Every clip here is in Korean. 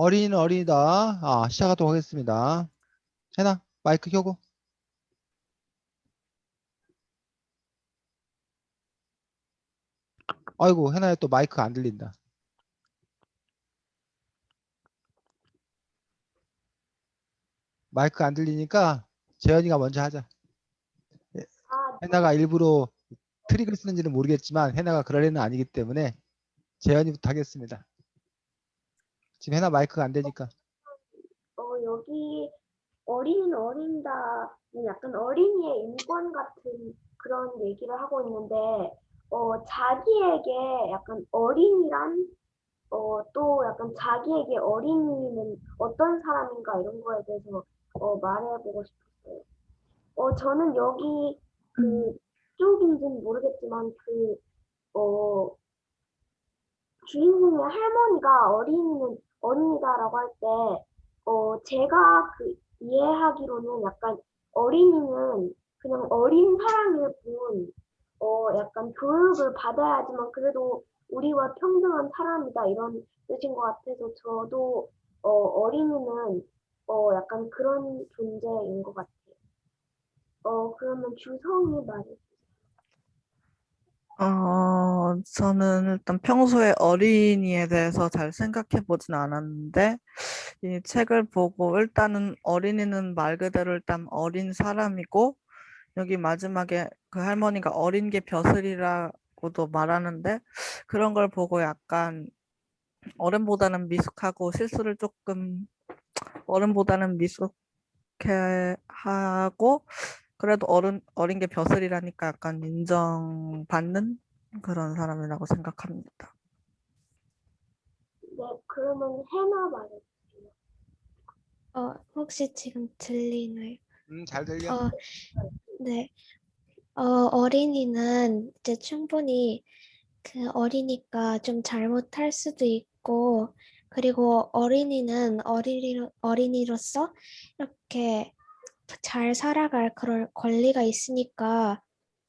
어린이는 어린이다. 시작하도록 하겠습니다. 해나, 마이크 켜고. 아이고, 해나야 또 마이크 안 들린다. 마이크 안 들리니까 재현이가 먼저 하자. 예, 아, 해나가 일부러 트릭을 쓰는지는 모르겠지만 해나가 그럴 애는 아니기 때문에 재현이부터 하겠습니다. 지금 해나 마이크가 안 되니까. 여기 어린이는 어린다는 약간 어린이의 인권 같은 그런 얘기를 하고 있는데, 자기에게 약간 어린이란, 또 약간 자기에게 어린이는 어떤 사람인가 이런 거에 대해서 말해보고 싶었어요. 저는 여기 그쪽인지는 모르겠지만 어, 주인공의 할머니가 어린이는 어린이다라고 할 때, 제가 이해하기로는 약간 어린이는 그냥 어린 사람일 뿐, 약간 교육을 받아야지만 그래도 우리와 평등한 사람이다 이런 뜻인 것 같아서 저도 어린이는 약간 그런 존재인 것 같아요. 그러면 주성이 말해. 저는 일단 평소에 어린이에 대해서 잘 생각해 보진 않았는데, 이 책을 보고 일단은 어린이는 말 그대로 일단 어린 사람이고, 여기 마지막에 그 할머니가 어린 게 벼슬이라고도 말하는데, 그런 걸 보고 약간 어른보다는 미숙하고 실수를 조금 어른보다는 미숙해 하고, 그래도 어린 게 벼슬이라니까 약간 인정받는 그런 사람이라고 생각합니다. 네, 그러면 해나 말해. 혹시 지금 들리나요? 잘 들려? 네. 어린이는 이제 충분히 그 어리니까 좀 잘못할 수도 있고, 그리고 어린이는 어린이로서 이렇게 잘 살아갈 그런 권리가 있으니까,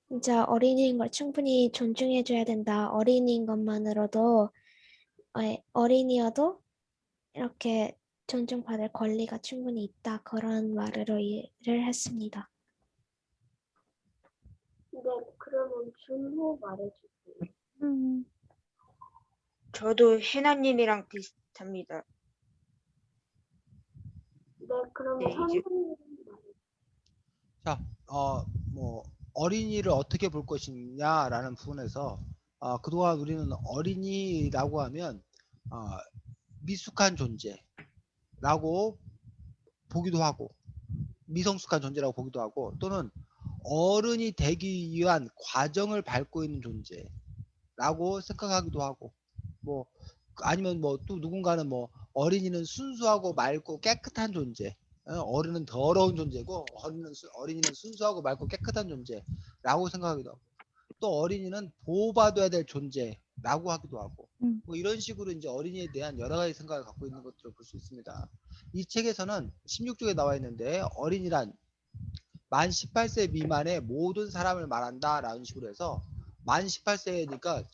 진짜 어린이인 걸 충분히 존중해줘야 된다. 어린이인 것만으로도, 어린이여도 이렇게 존중받을 권리가 충분히 있다. 그런 말으로 이해를 했습니다. 네, 그러면 준호 말해주세요. 저도 해나님이랑 비슷합니다. 네, 그러면 네, 이제 선생님 말해. 자, 어린이를 어떻게 볼 것이냐라는 부분에서 그동안 우리는 어린이라고 하면 어, 미숙한 존재라고 보기도 하고 미성숙한 존재라고 보기도 하고 또는 어른이 되기 위한 과정을 밟고 있는 존재라고 생각하기도 하고 뭐 아니면 뭐 또 누군가는 뭐 어린이는 순수하고 맑고 깨끗한 존재, 어른은 더러운 존재고 어린이는 순수하고 맑고 깨끗한 존재라고 생각하기도 하고 또 어린이는 보호받아야 될 존재라고 하기도 하고 뭐 이런 식으로 이제 어린이에 대한 여러 가지 생각을 갖고 있는 것들을 볼 수 있습니다. 이 책에서는 16쪽에 나와 있는데 어린이란 만 18세 미만의 모든 사람을 말한다라는 식으로 해서 만 18세니까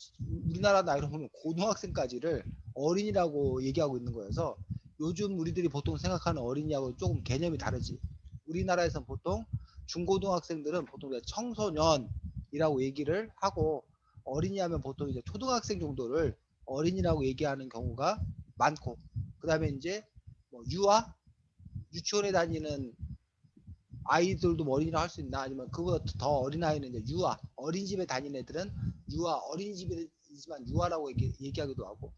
우리나라 나이로 보면 고등학생까지를 어린이라고 얘기하고 있는 거여서 요즘 우리들이 보통 생각하는 어린이하고 조금 개념이 다르지. 우리나라에서는 보통 중고등학생들은 보통 청소년이라고 얘기를 하고 어린이 하면 보통 이제 초등학생 정도를 어린이라고 얘기하는 경우가 많고 그 다음에 이제 뭐 유치원에 다니는 아이들도 어린이라고 할 수 있나 아니면 그보다 더 어린 아이는 이제 어린이집에 다니는 애들은 어린이집이지만 유아라고 얘기하기도 하고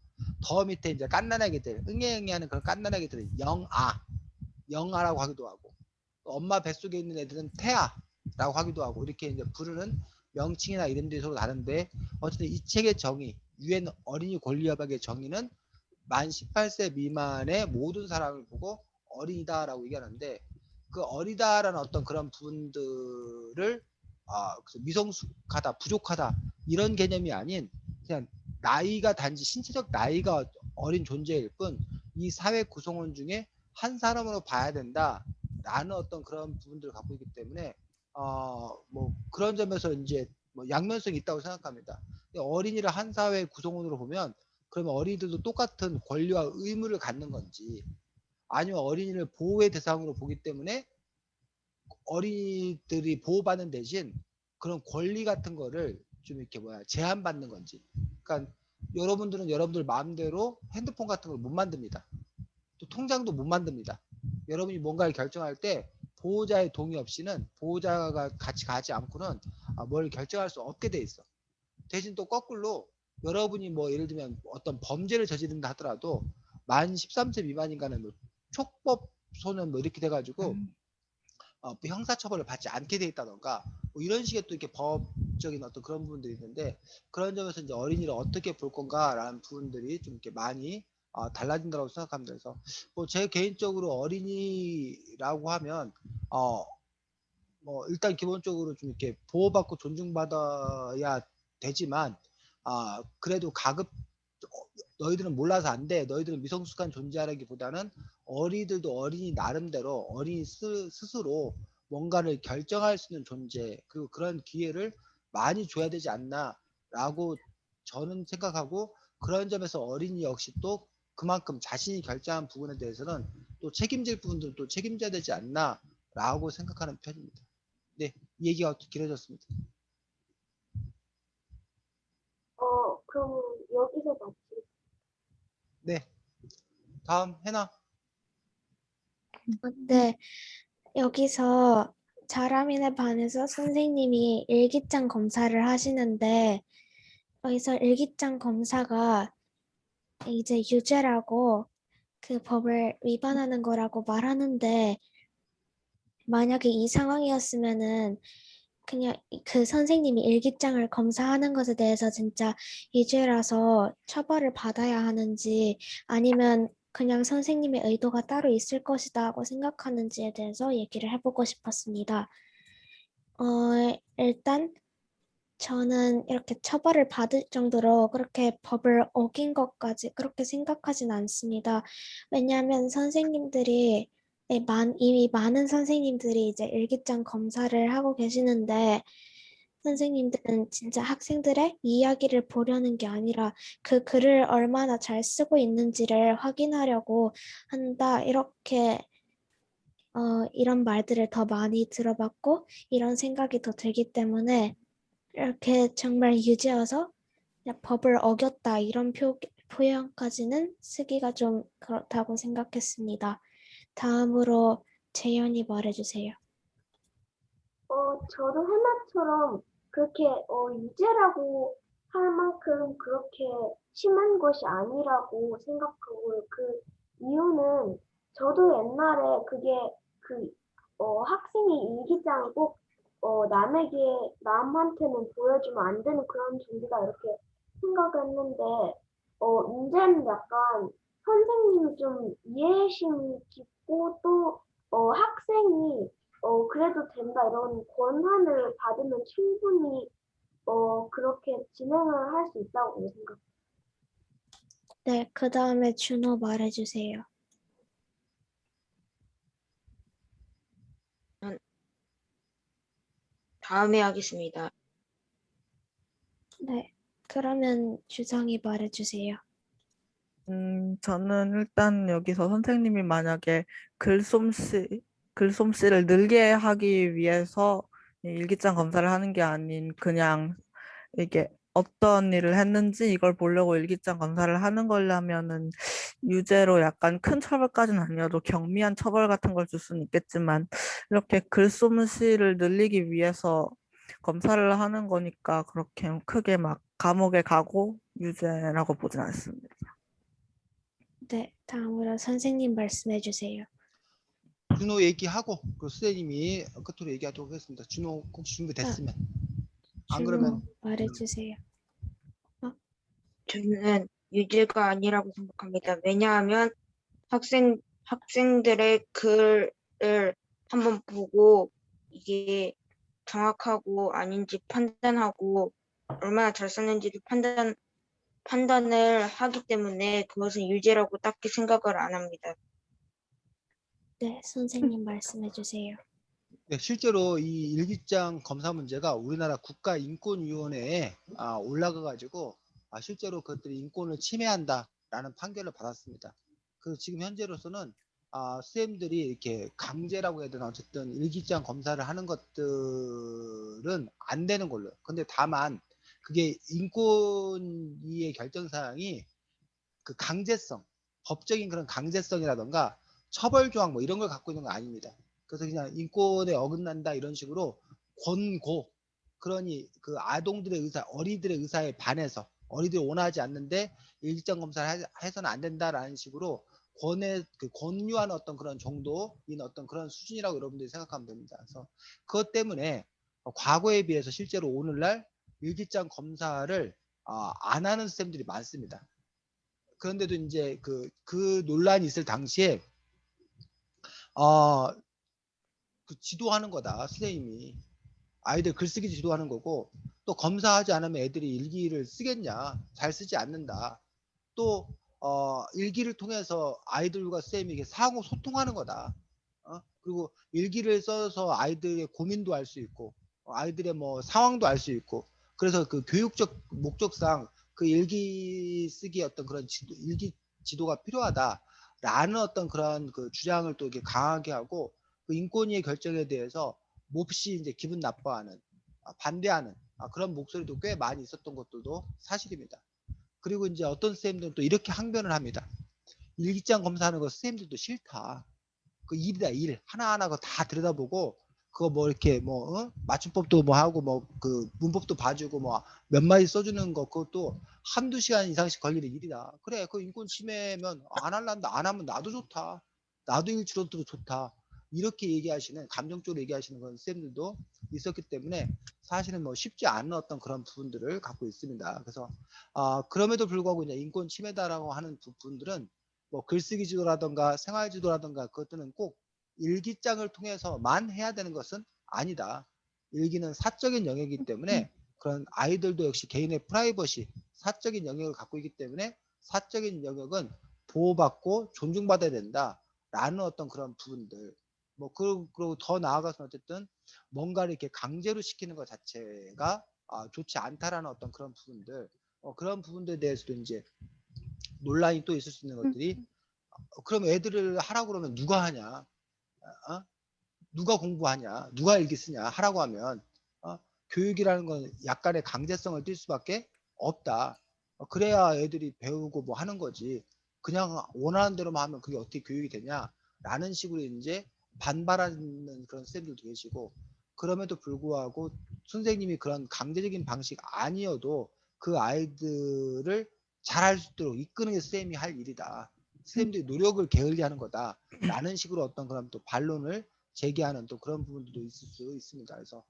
더 밑에 이제 갓난아기들 응애응애하는 그런 갓난아기들은 영아라고 하기도 하고 또 엄마 뱃속에 있는 애들은 태아라고 하기도 하고 이렇게 이제 부르는 명칭이나 이름들이 서로 다른데 어쨌든 이 책의 정의 유엔 어린이 권리협약의 정의는 만 18세 미만의 모든 사람을 보고 어린이다라고 얘기하는데 그 어리다라는 어떤 그런 부분들을 미성숙하다, 부족하다 이런 개념이 아닌 그냥 나이가 단지 신체적 나이가 어린 존재일 뿐 이 사회 구성원 중에 한 사람으로 봐야 된다라는 어떤 그런 부분들을 갖고 있기 때문에 뭐 그런 점에서 이제 뭐 양면성이 있다고 생각합니다. 어린이를 한 사회 구성원으로 보면 그러면 어린이들도 똑같은 권리와 의무를 갖는 건지, 아니면 어린이를 보호의 대상으로 보기 때문에 어린이들이 보호받는 대신 그런 권리 같은 거를 좀 이렇게 제한받는 건지. 그러니까 여러분들은 여러분들 마음대로 핸드폰 같은 걸 못 만듭니다. 또 통장도 못 만듭니다. 여러분이 뭔가를 결정할 때 보호자의 동의 없이는, 보호자가 같이 가지 않고는 뭘 결정할 수 없게 돼 있어. 대신 또 거꾸로 여러분이 뭐 예를 들면 어떤 범죄를 저지른다 하더라도 만 13세 미만인가는 뭐 촉법 소년 뭐 이렇게 돼가지고 형사처벌을 받지 않게 돼 있다던가 뭐 이런 식의 또 이렇게 법적인 어떤 그런 부분들이 있는데, 그런 점에서 이제 어린이를 어떻게 볼 건가라는 부분들이 좀 이렇게 많이 달라진다고 생각합니다. 그래서 뭐 제 개인적으로 어린이라고 하면 뭐 일단 기본적으로 좀 이렇게 보호받고 존중받아야 되지만 그래도 너희들은 몰라서 안 돼, 너희들은 미성숙한 존재라기보다는 어린이들도 어린이 나름대로 어린이 스스로 뭔가를 결정할 수 있는 존재, 그리고 그런 기회를 많이 줘야 되지 않나라고 저는 생각하고, 그런 점에서 어린이 역시 또 그만큼 자신이 결정한 부분에 대해서는 또 책임질 부분들도 책임져야 되지 않나라고 생각하는 편입니다. 네, 이 얘기가 길어졌습니다. 그럼 여기서 마치. 네, 다음 해나. 네, 여기서 자라민에 반해서 선생님이 일기장 검사를 하시는데, 여기서 일기장 검사가 이제 유죄라고 그 법을 위반하는 거라고 말하는데, 만약에 이 상황이었으면은 그냥 그 선생님이 일기장을 검사하는 것에 대해서 진짜 유죄라서 처벌을 받아야 하는지, 아니면 그냥 선생님의 의도가 따로 있을 것이다 하고 생각하는지에 대해서 얘기를 해보고 싶었습니다. 일단 저는 이렇게 처벌을 받을 정도로 그렇게 법을 어긴 것까지 그렇게 생각하진 않습니다. 왜냐하면 선생님들이 이미 많은 선생님들이 이제 일기장 검사를 하고 계시는데, 선생님들은 진짜 학생들의 이야기를 보려는 게 아니라 그 글을 얼마나 잘 쓰고 있는지를 확인하려고 한다. 이렇게 이런 말들을 더 많이 들어봤고 이런 생각이 더 들기 때문에, 이렇게 정말 유지어서 그냥 법을 어겼다 이런 표현까지는 쓰기가 좀 그렇다고 생각했습니다. 다음으로 재현이 말해주세요. 저도 해마처럼 그렇게 유죄라고 할 만큼 그렇게 심한 것이 아니라고 생각하고요. 그 이유는 저도 옛날에 그게 그 학생이 일기장을 꼭 남한테는 보여주면 안 되는 그런 존재다 이렇게 생각했는데, 이제는 약간 선생님이 좀 이해심 깊고 또 학생이 그래도 된다 이런 권한을 받으면 충분히 그렇게 진행을 할 수 있다고 생각해요. 네, 그 다음에 준호 말해주세요. 다음에 하겠습니다. 네, 그러면 주성이 말해주세요. 저는 일단 여기서 선생님이 만약에 글솜씨를 늘게 하기 위해서 이 일기장 검사를 하는 게 아닌 그냥 이게 어떤 일을 했는지 이걸 보려고 일기장 검사를 하는 거라면은 유죄로 약간 큰 처벌까지는 아니어도 경미한 처벌 같은 걸 줄 수는 있겠지만, 이렇게 글솜씨를 늘리기 위해서 검사를 하는 거니까 그렇게 크게 막 감옥에 가고 유죄라고 보진 않습니다. 네, 다음으로 선생님 말씀해주세요. 준호 얘기하고 그 선생님이 끝으로 얘기하도록 하겠습니다. 준호 혹시 준비됐으면. 안 준호 그러면 말해주세요. 저는 유죄가 아니라고 생각합니다. 왜냐하면 학생들의 글을 한번 보고 이게 정확하고 아닌지 판단하고 얼마나 잘 썼는지를 판단을 하기 때문에 그것은 유죄라고 딱히 생각을 안 합니다. 네, 선생님 말씀해주세요. 네, 실제로 이 일기장 검사 문제가 우리나라 국가인권위원회에 올라가가지고 실제로 그것들이 인권을 침해한다라는 판결을 받았습니다. 그래서 지금 현재로서는 선생님들이 이렇게 강제라고 해야 되나 어쨌든 일기장 검사를 하는 것들은 안 되는 걸로. 근데 다만 그게 인권위의 결정 사항이 그 강제성, 법적인 그런 강제성이라던가 처벌 조항 뭐 이런 걸 갖고 있는 거 아닙니다. 그래서 그냥 인권에 어긋난다 이런 식으로 권고, 그러니 그 아동들의 의사, 어린이들의 의사에 반해서 어린이들이 원하지 않는데 일기장 검사를 해서는 안 된다라는 식으로 권유하는 어떤 그런 정도인 어떤 그런 수준이라고 여러분들이 생각하면 됩니다. 그래서 그것 때문에 과거에 비해서 실제로 오늘날 일기장 검사를 안 하는 쌤들이 많습니다. 그런데도 이제 그 논란이 있을 당시에 그 지도하는 거다, 선생님이. 아이들 글쓰기 지도하는 거고, 또 검사하지 않으면 애들이 일기를 쓰겠냐, 잘 쓰지 않는다. 또 일기를 통해서 아이들과 선생님이 상호 소통하는 거다. 그리고 일기를 써서 아이들의 고민도 알 수 있고 아이들의 뭐 상황도 알 수 있고, 그래서 그 교육적 목적상 그 일기 쓰기 어떤 그런 일기 지도가 필요하다라는 어떤 그런 그 주장을 또 이렇게 강하게 하고, 그 인권위의 결정에 대해서 몹시 이제 기분 나빠하는, 반대하는 그런 목소리도 꽤 많이 있었던 것들도 사실입니다. 그리고 이제 어떤 선생님들은 또 이렇게 항변을 합니다. 일기장 검사하는 거 선생님들도 싫다. 그 일이다, 일. 하나하나 그거 다 들여다보고, 그거 뭐 이렇게 뭐, 맞춤법도 뭐 하고, 뭐 그 문법도 봐주고, 뭐 몇 마디 써주는 거, 그것도 한두 시간 이상씩 걸리는 일이다. 그래, 그 인권 침해면 안 할란다. 안 하면 나도 좋다. 나도 일 줄어들어도 좋다. 이렇게 얘기하시는, 감정적으로 얘기하시는 건 쌤들도 있었기 때문에 사실은 뭐 쉽지 않은 어떤 그런 부분들을 갖고 있습니다. 그래서 그럼에도 불구하고 이제 인권 침해다라고 하는 부분들은 뭐 글쓰기 지도라든가 생활 지도라든가 그것들은 꼭 일기장을 통해서만 해야 되는 것은 아니다. 일기는 사적인 영역이기 때문에 그런 아이들도 역시 개인의 프라이버시, 사적인 영역을 갖고 있기 때문에 사적인 영역은 보호받고 존중받아야 된다라는 어떤 그런 부분들. 뭐 그리고 더 나아가서 어쨌든 뭔가를 이렇게 강제로 시키는 것 자체가 좋지 않다라는 어떤 그런 부분들, 그런 부분들에 대해서도 이제 논란이 또 있을 수 있는 것들이, 그럼 애들을 하라고 그러면 누가 하냐? 누가 공부하냐? 누가 일기 쓰냐? 하라고 하면 교육이라는 건 약간의 강제성을 띨 수밖에 없다. 그래야 애들이 배우고 뭐 하는 거지. 그냥 원하는 대로만 하면 그게 어떻게 교육이 되냐? 라는 식으로 이제 반발하는 그런 쌤들도 계시고, 그럼에도 불구하고 선생님이 그런 강제적인 방식 아니어도 그 아이들을 잘할 수 있도록 이끄는 게 선생님이 할 일이다. 선생님들이 노력을 게을리하는 거다. 라는 식으로 어떤 그런 또 반론을 제기하는 또 그런 부분도 있을 수 있습니다. 그래서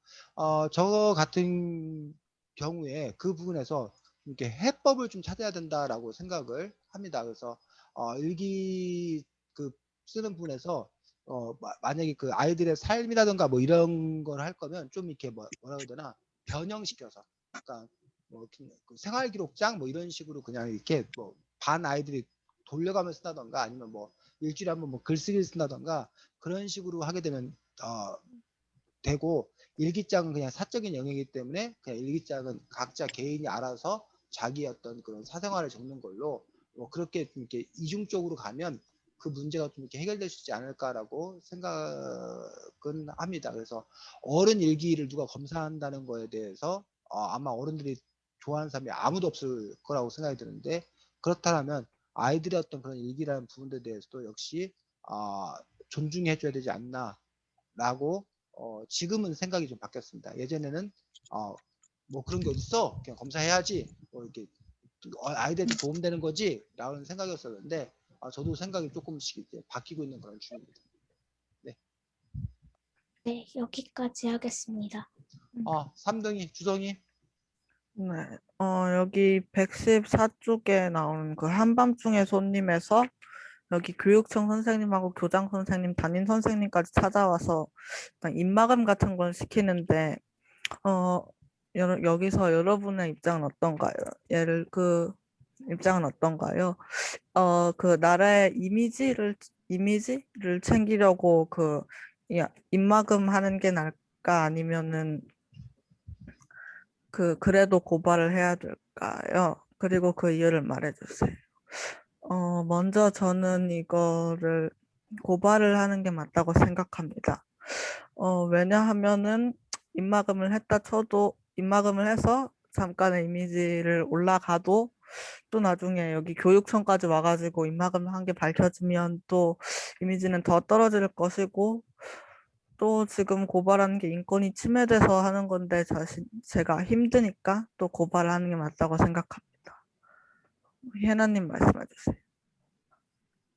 저 같은 경우에 그 부분에서 이렇게 해법을 좀 찾아야 된다라고 생각을 합니다. 그래서 일기 그 쓰는 부분에서 만약에 그 아이들의 삶이라든가 뭐 이런 걸 할 거면 좀 이렇게 뭐라 해야 되나, 변형시켜서, 그러니까 뭐 그 생활 기록장 뭐 이런 식으로 그냥 이렇게 뭐 반 아이들이 돌려가면서 쓴다던가, 아니면 뭐 일주일에 한번 뭐 글쓰기를 쓴다던가, 그런 식으로 하게 되면 되고, 일기장은 그냥 사적인 영역이기 때문에 그냥 일기장은 각자 개인이 알아서 자기 어떤 그런 사생활을 적는 걸로 뭐 그렇게 좀 이렇게 이중적으로 가면 그 문제가 좀 이렇게 해결될 수 있지 않을까라고 생각은 합니다. 그래서 어른 일기를 누가 검사한다는 거에 대해서 아마 어른들이 좋아하는 사람이 아무도 없을 거라고 생각이 드는데, 그렇다면 아이들의 어떤 그런 일기라는 부분에 대해서도 역시 존중해 줘야 되지 않나라고 지금은 생각이 좀 바뀌었습니다. 예전에는 뭐 그런 게 어딨어? 그냥 검사해야지. 뭐 이렇게 아이들한테 도움되는 거지? 라는 생각이었었는데 저도 생각이 조금씩 이제 바뀌고 있는 그런 중입니다. 네. 네, 여기까지 하겠습니다. 3등이 주성이. 네. 여기 114쪽에 나오는 그 한밤중의 손님에서 여기 교육청 선생님하고 교장 선생님, 담임 선생님까지 찾아와서 입마감 같은 걸 시키는데 여기서 여러분의 입장은 어떤가요? 그 입장은 어떤가요? 그 나라의 이미지를 챙기려고 입마금 하는 게 나을까, 아니면은 그래도 고발을 해야 될까요? 그리고 그 이유를 말해주세요. 먼저 저는 이거를 고발을 하는 게 맞다고 생각합니다. 왜냐하면은 입막음을 했다 쳐도 입막음을 해서 잠깐의 이미지를 올라가도 또 나중에 여기 교육청까지 와가지고 입막음 한 게 밝혀지면 또 이미지는 더 떨어질 것이고 또 지금 고발하는 게 인권이 침해돼서 하는 건데 제가 힘드니까 또 고발하는 게 맞다고 생각합니다. 혜나님 말씀해 주세요.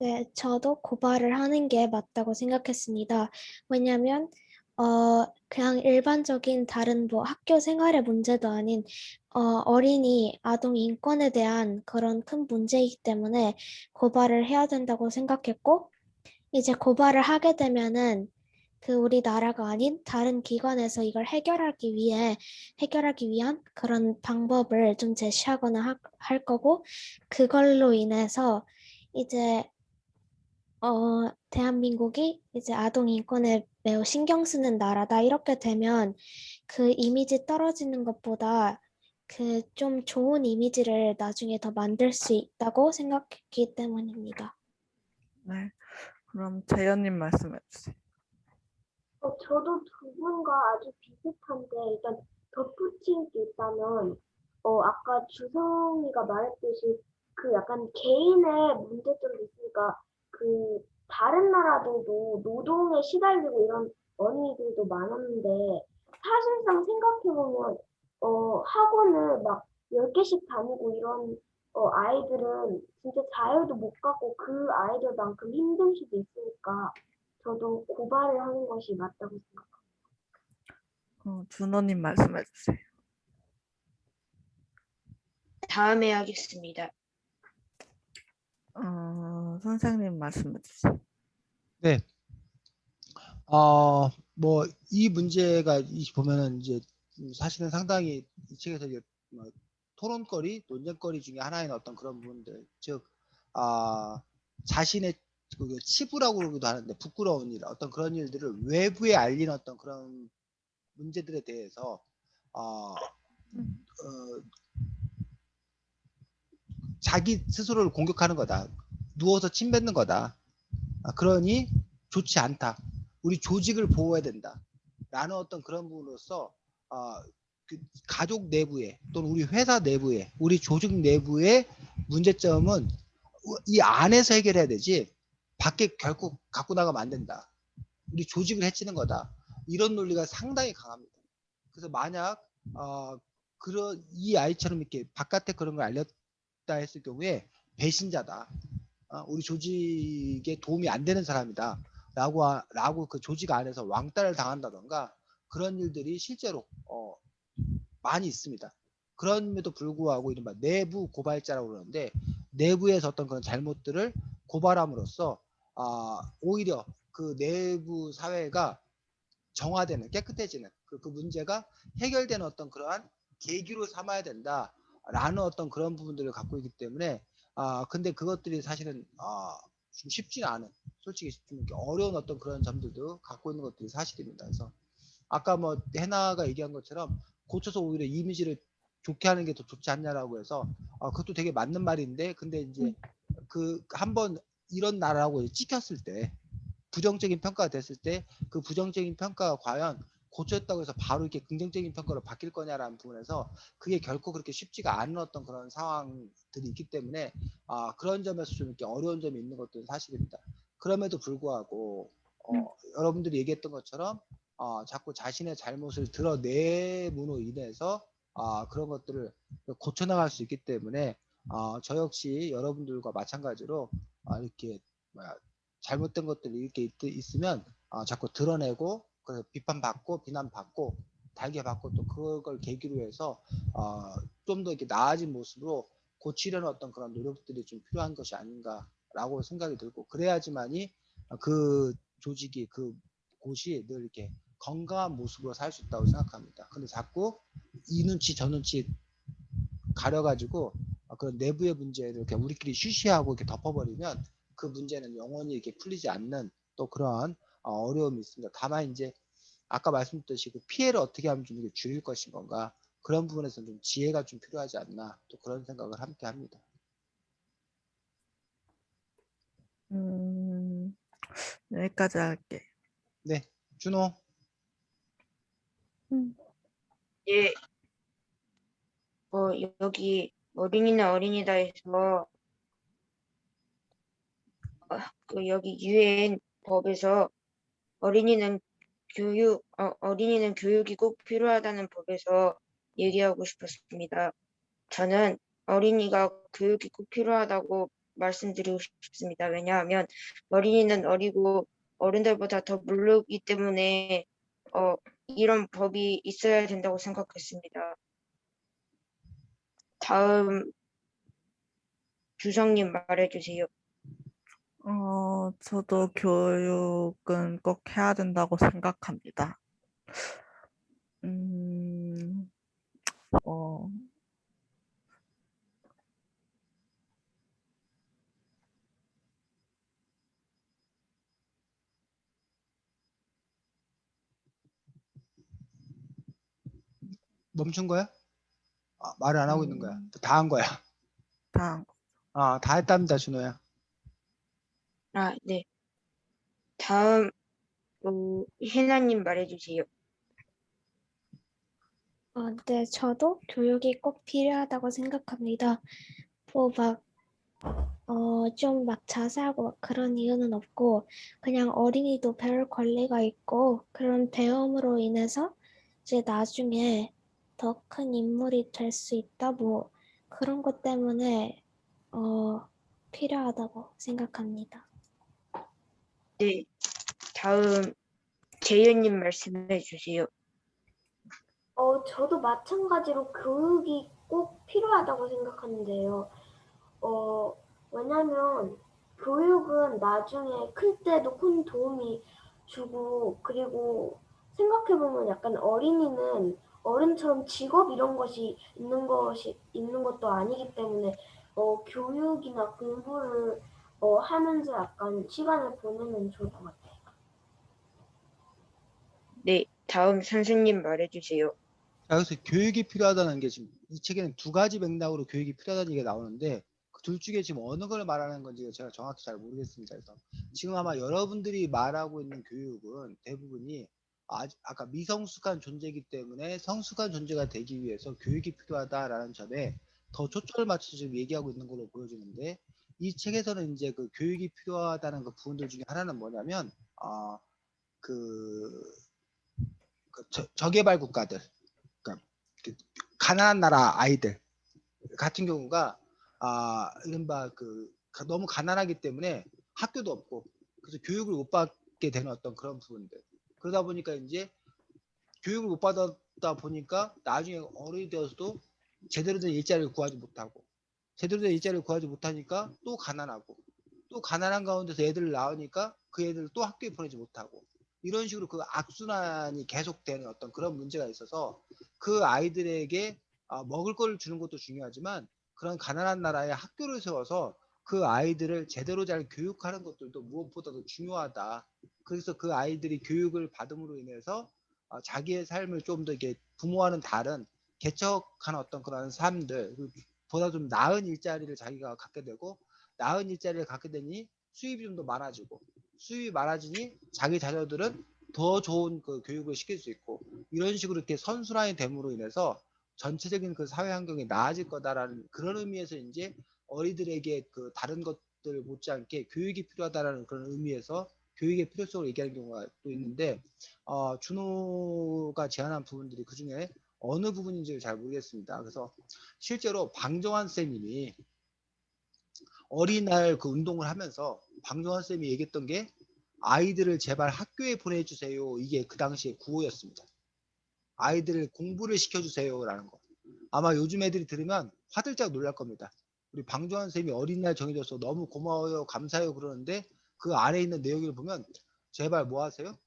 네, 저도 고발을 하는 게 맞다고 생각했습니다. 왜냐하면 그냥 일반적인 다른 뭐 학교 생활의 문제도 아닌 어린이 아동 인권에 대한 그런 큰 문제이기 때문에 고발을 해야 된다고 생각했고, 이제 고발을 하게 되면은 그 우리나라가 아닌 다른 기관에서 이걸 해결하기 위한 그런 방법을 좀 제시하거나 할 거고, 그걸로 인해서 이제 대한민국이 이제 아동 인권에 매우 신경 쓰는 나라다. 이렇게 되면 그 이미지 떨어지는 것보다 그 좀 좋은 이미지를 나중에 더 만들 수 있다고 생각했기 때문입니다. 네, 그럼 재현님 말씀해 주세요. 저도 두 분과 아주 비슷한데 일단 덧붙일 게 있다면 아까 주성이가 말했듯이 그 약간 개인의 문제점도 있으니까 그 다른 나라들도 노동에 시달리고 이런 어린이들도 많았는데 사실상 생각해보면 학원을 막 10개씩 다니고 이런 아이들은 진짜 자유도 못 갖고 그 아이들만큼 힘들 수도 있으니까 저도 고발을 하는 것이 맞다고 생각합니다. 준호님 말씀해 주세요. 다음에 하겠습니다. 선생님 말씀해 주세요. 네. 뭐 이 문제가 보면은 이제 사실은 상당히 이 책에서 이제 뭐 토론거리, 논쟁거리 중에 하나인 어떤 그런 부분들, 즉 자신의 그 치부라고 그러기도 하는데 부끄러운 일, 어떤 그런 일들을 외부에 알린 어떤 그런 문제들에 대해서 자기 스스로를 공격하는 거다. 누워서 침 뱉는 거다. 그러니 좋지 않다. 우리 조직을 보호해야 된다. 라는 어떤 그런 부분으로서 그 가족 내부에 또는 우리 회사 내부에 우리 조직 내부의 문제점은 이 안에서 해결해야 되지 밖에 결코 갖고 나가면 안 된다. 우리 조직을 해치는 거다. 이런 논리가 상당히 강합니다. 그래서 만약 그런 이 아이처럼 이렇게 바깥에 그런 걸 알렸다 했을 경우에 배신자다. 우리 조직에 도움이 안 되는 사람이다. 라고 그 조직 안에서 왕따를 당한다던가 그런 일들이 실제로 많이 있습니다. 그럼에도 불구하고 이른바 내부 고발자라고 그러는데 내부에서 어떤 그런 잘못들을 고발함으로써 오히려 그 내부 사회가 정화되는 깨끗해지는 그 문제가 해결되는 어떤 그러한 계기로 삼아야 된다라는 어떤 그런 부분들을 갖고 있기 때문에 근데 그것들이 사실은 좀 쉽지는 않은 솔직히 좀 이렇게 어려운 어떤 그런 점들도 갖고 있는 것들이 사실입니다. 그래서 아까 뭐 해나가 얘기한 것처럼 고쳐서 오히려 이미지를 좋게 하는 게 더 좋지 않냐라고 해서 그것도 되게 맞는 말인데 근데 이제 그 한번 이런 나라라고 찍혔을 때 부정적인 평가가 됐을 때 그 부정적인 평가가 과연 고쳤다고 해서 바로 이렇게 긍정적인 평가로 바뀔 거냐라는 부분에서 그게 결코 그렇게 쉽지가 않은 어떤 그런 상황들이 있기 때문에 그런 점에서 좀 이렇게 어려운 점이 있는 것도 사실입니다. 그럼에도 불구하고 여러분들이 얘기했던 것처럼 자꾸 자신의 잘못을 드러내므로 인해서 그런 것들을 고쳐나갈 수 있기 때문에 저 역시 여러분들과 마찬가지로 이렇게 잘못된 것들이 이렇게 있으면 자꾸 드러내고 그래서 비판받고 비난받고 달게받고 또 그걸 계기로 해서 좀 더 이렇게 나아진 모습으로 고치려는 어떤 그런 노력들이 좀 필요한 것이 아닌가라고 생각이 들고 그래야지만이 그 조직이 그 곳이 늘 이렇게 건강한 모습으로 살 수 있다고 생각합니다. 근데 자꾸 이 눈치 저 눈치 가려가지고 그런 내부의 문제를 이렇게 우리끼리 쉬쉬하고 이렇게 덮어버리면 그 문제는 영원히 이렇게 풀리지 않는 또 그런 어려움이 있습니다. 다만 이제 아까 말씀드렸듯이 그 피해를 어떻게 하면 좀 줄일 것인 건가 그런 부분에서 좀 지혜가 좀 필요하지 않나 또 그런 생각을 함께 합니다. 여기까지 할게. 네, 준호. 예, 여기 어린이는 어린이다에서 그 여기 유엔 법에서 어린이는 어린이는 교육이 꼭 필요하다는 법에서 얘기하고 싶었습니다. 저는 어린이가 교육이 꼭 필요하다고 말씀드리고 싶습니다. 왜냐하면 어린이는 어리고 어른들보다 더 모르기 때문에 이런 법이 있어야 된다고 생각했습니다. 다음 주성님 말해주세요. 저도 교육은 꼭 해야 된다고 생각합니다. 어, 멈춘 거야? 말을 안 하고 있는 거야. 다 한 거야. 다음. 다 했답니다, 준호야. 네. 다음 혜나님 말해주세요. 네, 저도 교육이 꼭 필요하다고 생각합니다. 좀 막 자세하고 막 그런 이유는 없고, 그냥 어린이도 배울 권리가 있고, 그런 배움으로 인해서 이제 나중에 더 큰 인물이 될 수 있다, 뭐, 그런 것 때문에, 필요하다고 생각합니다. 네. 다음 재현님 말씀해 주세요. 저도 마찬가지로 교육이 꼭 필요하다고 생각하는데요. 왜냐면 교육은 나중에 클 때도 큰 도움이 주고, 그리고 생각해보면 약간 어린이는 어른처럼 직업 이런 것이 있는 것도 아니기 때문에 교육이나 공부를 하면서 약간 시간을 보내면 좋을 것 같아요. 네. 다음 선생님 말해주세요. 자, 그래서 교육이 필요하다는 게 지금 이 책에는 두 가지 맥락으로 교육이 필요하다는 얘기가 나오는데 그 둘 중에 지금 어느 걸 말하는 건지 제가 정확히 잘 모르겠습니다. 그래서 지금 아마 여러분들이 말하고 있는 교육은 대부분이 아까 미성숙한 존재이기 때문에 성숙한 존재가 되기 위해서 교육이 필요하다라는 점에 더 초점을 맞춰서 지금 얘기하고 있는 걸로 보여지는데 이 책에서는 이제 그 교육이 필요하다는 그 부분들 중에 하나는 뭐냐면 그 저개발 국가들 그러니까 그 가난한 나라 아이들 같은 경우가 이른바 너무 가난하기 때문에 학교도 없고 그래서 교육을 못 받게 되는 어떤 그런 부분들 그러다 보니까 이제 교육을 못 받았다 보니까 나중에 어른이 되어서도 제대로 된 일자리를 구하지 못하고 제대로 된 일자리를 구하지 못하니까 또 가난하고 또 가난한 가운데서 애들을 낳으니까 그 애들을 또 학교에 보내지 못하고 이런 식으로 그 악순환이 계속되는 어떤 그런 문제가 있어서 그 아이들에게 먹을 걸 주는 것도 중요하지만 그런 가난한 나라에 학교를 세워서 그 아이들을 제대로 잘 교육하는 것들도 무엇보다도 중요하다. 그래서 그 아이들이 교육을 받음으로 인해서 자기의 삶을 좀 더 이렇게 부모와는 다른 개척한 어떤 그런 삶들 보다 좀 나은 일자리를 자기가 갖게 되고 나은 일자리를 갖게 되니 수입이 좀 더 많아지고 수입이 많아지니 자기 자녀들은 더 좋은 그 교육을 시킬 수 있고 이런 식으로 이렇게 선순환이 됨으로 인해서 전체적인 그 사회 환경이 나아질 거다라는 그런 의미에서 이제 어린이들에게 그 다른 것들 못지않게 교육이 필요하다라는 그런 의미에서 교육의 필요성을 얘기하는 경우가 또 있는데 준호가 제안한 부분들이 그 중에 어느 부분인지를 잘 모르겠습니다. 그래서 실제로 방정환 쌤님이 어린이날 그 운동을 하면서 방정환 쌤이 얘기했던 게 아이들을 제발 학교에 보내주세요. 이게 그 당시에 구호였습니다. 아이들을 공부를 시켜주세요라는 거. 아마 요즘 애들이 들으면 화들짝 놀랄 겁니다. 우리 방정환 쌤이 어린이날 정해줘서 너무 고마워요, 감사해요 그러는데 그 아래에 있는 내용을 보면 제발 뭐 하세요?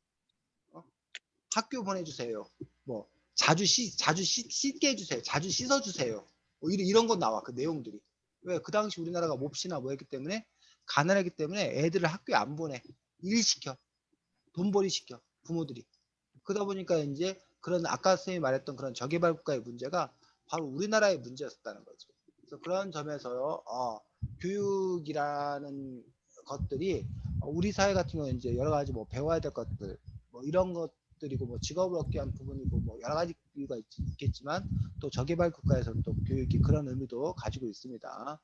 학교 보내주세요. 뭐 자주 씻게 해주세요. 자주 씻어주세요. 뭐 이런 건 나와 그 내용들이. 왜 그 당시 우리나라가 몹시나 뭐였기 때문에 가난하기 때문에 애들을 학교에 안 보내. 일 시켜. 돈벌이 시켜. 부모들이. 그러다 보니까 이제 그런 아까 선생님이 말했던 그런 저개발 국가의 문제가 바로 우리나라의 문제였다는 거죠. 그래서 그런 점에서 교육이라는 것들이 우리 사회 같은 경우는 이제 여러 가지 뭐 배워야 될 것들 뭐 이런 것들이고 뭐 직업을 얻기 위한 부분이고 뭐 여러 가지 이유가 있겠지만 또 저개발 국가에서는 또 교육이 그런 의미도 가지고 있습니다.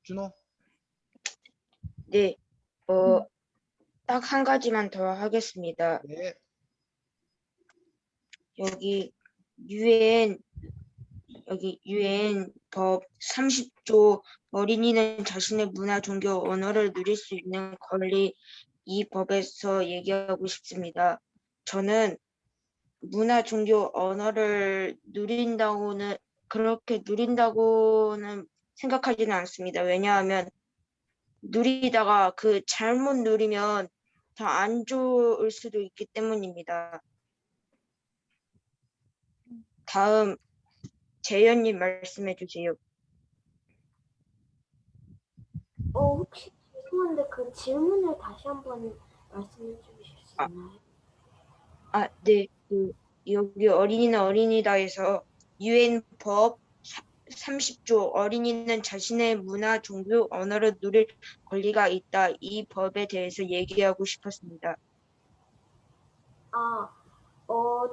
준호? 네, 딱 한 가지만 더 하겠습니다. 네. 여기 유엔 법 30조 어린이는 자신의 문화, 종교, 언어를 누릴 수 있는 권리, 이 법에서 얘기하고 싶습니다. 저는 문화, 종교, 언어를 그렇게 누린다고는 생각하지는 않습니다. 왜냐하면 누리다가 잘못 누리면 더 안 좋을 수도 있기 때문입니다. 다음 재현님 말씀해 주세요. 혹시 죄송한데 그 질문을 다시 한번 말씀해 주실 수 아. 있나요? 네. 여기 어린이는 어린이다에서 유엔 법 30조 어린이는 자신의 문화, 종교, 언어를 누릴 권리가 있다. 이 법에 대해서 얘기하고 싶었습니다.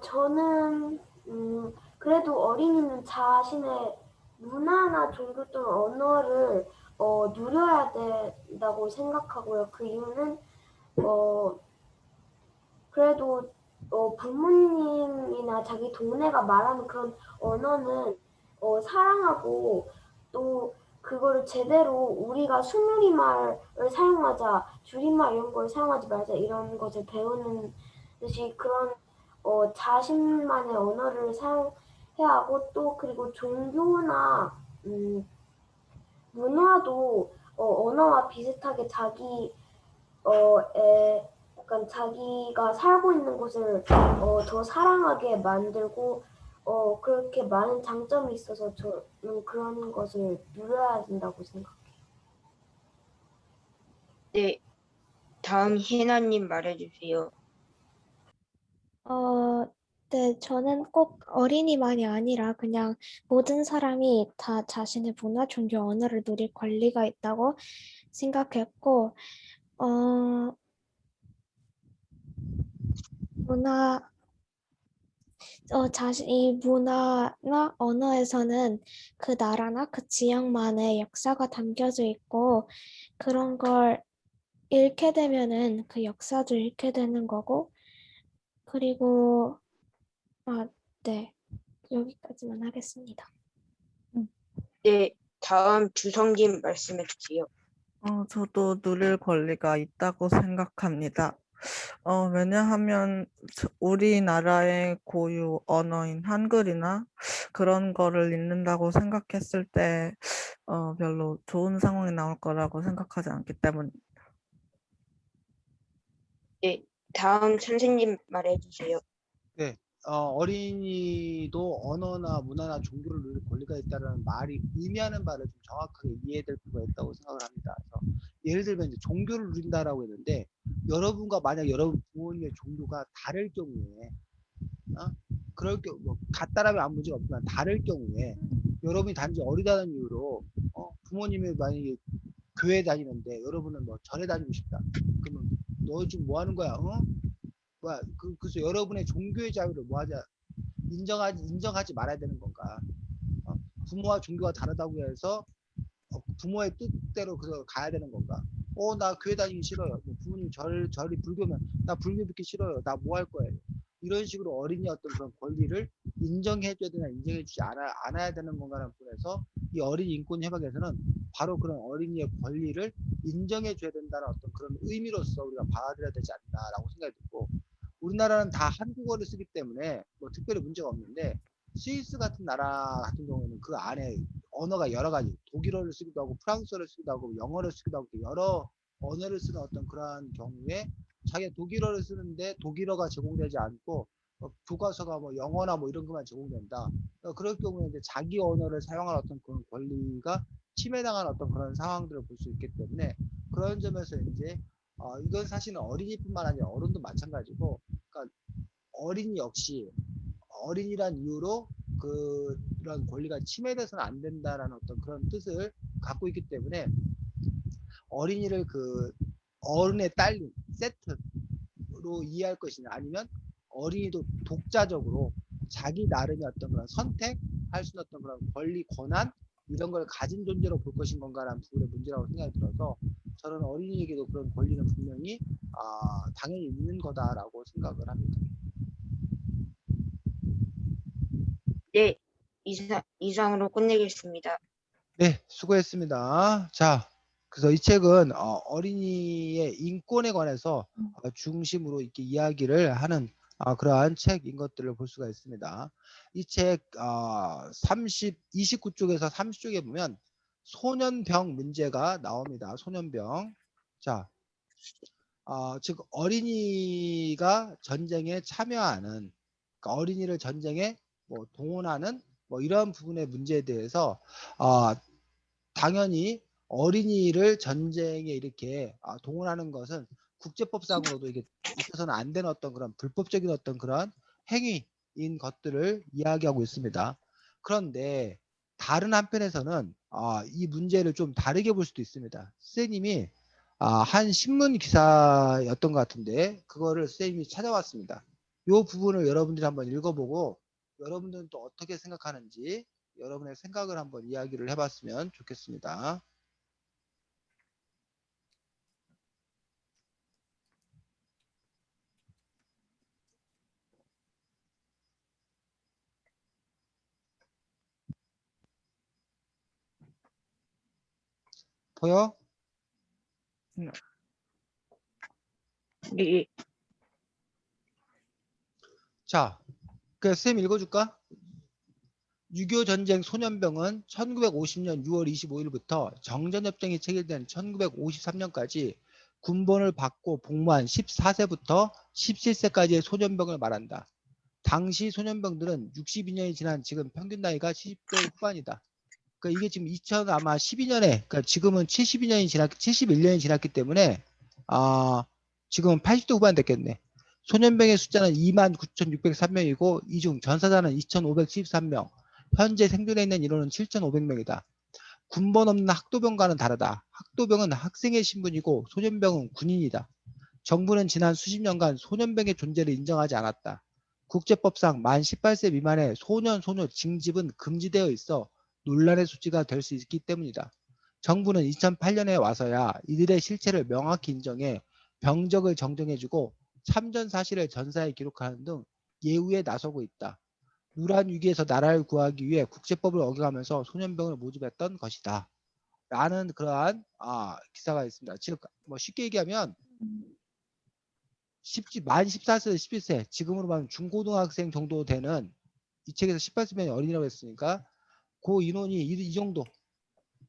저는 그래도 어린이는 자신의 문화나 종교 또는 언어를 누려야 된다고 생각하고요. 그 이유는 그래도 부모님이나 자기 동네가 말하는 그런 언어는 사랑하고 또 그거를 제대로 우리가 순우리말을 사용하자, 줄임말 이런 걸 사용하지 말자 이런 것을 배우는 듯이 그런 자신만의 언어를 사용해야 하고 또 그리고 종교나 문화도 언어와 비슷하게 약간 자기가 살고 있는 곳을 더 사랑하게 만들고 그렇게 많은 장점이 있어서 저는 그런 것을 누려야 된다고 생각해요. 네. 다음 희나님 말해주세요. 네, 저는 꼭 어린이만이 아니라 그냥 모든 사람이 다 자신의 문화, 종교, 언어를 누릴 권리가 있다고 생각했고, 문화, 이 문화나 언어에서는 그 나라나 그 지역만의 역사가 담겨져 있고, 그런 걸 잃게 되면은 그 역사도 잃게 되는 거고, 그리고, 네. 여기까지만 하겠습니다. 네. 다음 주성님 말씀해 주세요. 저도 누릴 권리가 있다고 생각합니다. 왜냐하면 우리나라의 고유 언어인 한글이나 그런 거를 읽는다고 생각했을 때 별로 좋은 상황이 나올 거라고 생각하지 않기 때문입니다. 네. 다음 선생님 말해주세요. 네. 어린이도 언어나 문화나 종교를 누릴 권리가 있다는 말이 의미하는 바를 좀 정확하게 이해될 필요가 있다고 생각을 합니다. 그래서 예를 들면 이제 종교를 누린다라고 했는데 여러분과 만약 여러분 부모님의 종교가 다를 경우에 그럴 경우 뭐 같다라면 아무 문제가 없지만 다를 경우에 여러분이 단지 어리다는 이유로 부모님이 만약에 교회 다니는데 여러분은 뭐 절에 다니고 싶다. 그러면 너 지금 뭐 하는 거야? 그래서 여러분의 종교의 자유를 뭐하자 인정하지 말아야 되는 건가? 부모와 종교가 다르다고 해서 부모의 뜻대로 그래서 가야 되는 건가? 나 교회 다니기 싫어요. 뭐 부모님 절이 불교면 나 불교 믿기 싫어요. 나 뭐 할 거예요? 이런 식으로 어린이 어떤 그런 권리를 인정해줘야 되나 인정해주지 않아야 되는 건가라는 부분에서 이 어린이 인권 협약에서는 바로 그런 어린이의 권리를 인정해줘야 된다는 어떤 그런 의미로서 우리가 받아들여야 되지 않나라고 생각이 들고 우리나라는 다 한국어를 쓰기 때문에 뭐 특별히 문제가 없는데 스위스 같은 나라 같은 경우에는 그 안에 언어가 여러 가지 독일어를 쓰기도 하고 프랑스어를 쓰기도 하고 영어를 쓰기도 하고 여러 언어를 쓰는 어떤 그러한 경우에 자기가 독일어를 쓰는데 독일어가 제공되지 않고 교과서가 뭐 영어나 뭐 이런 것만 제공된다. 그럴 경우에 이제 자기 언어를 사용할 어떤 그런 권리가 침해당한 어떤 그런 상황들을 볼 수 있기 때문에 그런 점에서 이제 이건 사실은 어린이뿐만 아니라 어른도 마찬가지고, 그러니까 어린이 역시 어린이란 이유로 그런 권리가 침해돼서는 안 된다라는 어떤 그런 뜻을 갖고 있기 때문에 어린이를 그 어른의 딸린 세트로 이해할 것이냐, 아니면 어린이도 독자적으로 자기 나름의 어떤 그런 선택할 수 있는 어떤 그런 권리, 권한 이런 걸 가진 존재로 볼 것인 건가라는 부분의 문제라고 생각이 들어서 저는 어린이에게도 그런 권리는 분명히 당연히 있는 거다라고 생각을 합니다. 네, 이상으로 끝내겠습니다. 네, 수고했습니다. 자, 그래서 이 책은 어린이의 인권에 관해서 중심으로 이렇게 이야기를 하는 그러한 책인 것들을 볼 수가 있습니다. 이 책 29쪽에서 30쪽에 보면 소년병 문제가 나옵니다. 소년병. 자, 즉 어린이가 전쟁에 참여하는, 그러니까 어린이를 전쟁에 뭐 동원하는 뭐 이런 부분의 문제에 대해서 당연히 어린이를 전쟁에 이렇게 동원하는 것은 국제법상으로도 이게 있어서는 안 되는 어떤 그런 불법적인 어떤 그런 행위인 것들을 이야기하고 있습니다. 그런데 다른 한편에서는 이 문제를 좀 다르게 볼 수도 있습니다. 선생님이 한 신문 기사였던 것 같은데 그거를 선생님이 찾아왔습니다. 이 부분을 여러분들이 한번 읽어보고 여러분들은 또 어떻게 생각하는지 여러분의 생각을 한번 이야기를 해봤으면 좋겠습니다. 보여? 네, 자, 쌤 읽어줄까? 6.25 전쟁 소년병은 1950년 6월 25일부터 정전협정이 체결된 1953년까지 군번을 받고 복무한 14세부터 17세까지의 소년병을 말한다. 당시 소년병들은 62년이 지난 지금 평균 나이가 70대 후반이다. 그러니까 이게 지금 2000 아마 12년에, 그러니까 지금은 71년이 지났기 때문에 지금은 80대 후반 됐겠네. 소년병의 숫자는 29,603명이고 이 중 전사자는 2,573명, 현재 생존해 있는 인원은 7,500명이다. 군번 없는 학도병과는 다르다. 학도병은 학생의 신분이고 소년병은 군인이다. 정부는 지난 수십 년간 소년병의 존재를 인정하지 않았다. 국제법상 만 18세 미만의 소년, 소녀 징집은 금지되어 있어 논란의 소지가 될 수 있기 때문이다. 정부는 2008년에 와서야 이들의 실체를 명확히 인정해 병적을 정정해주고 참전 사실을 전사에 기록하는 등 예우에 나서고 있다. 누란 위기에서 나라를 구하기 위해 국제법을 어겨가면서 소년병을 모집했던 것이다. 라는 그러한 기사가 있습니다. 즉 뭐 쉽게 얘기하면 만 14세, 11세, 지금으로 보면 중고등학생 정도 되는, 이 책에서 18세면 어린이라고 했으니까 그 인원이 이 정도,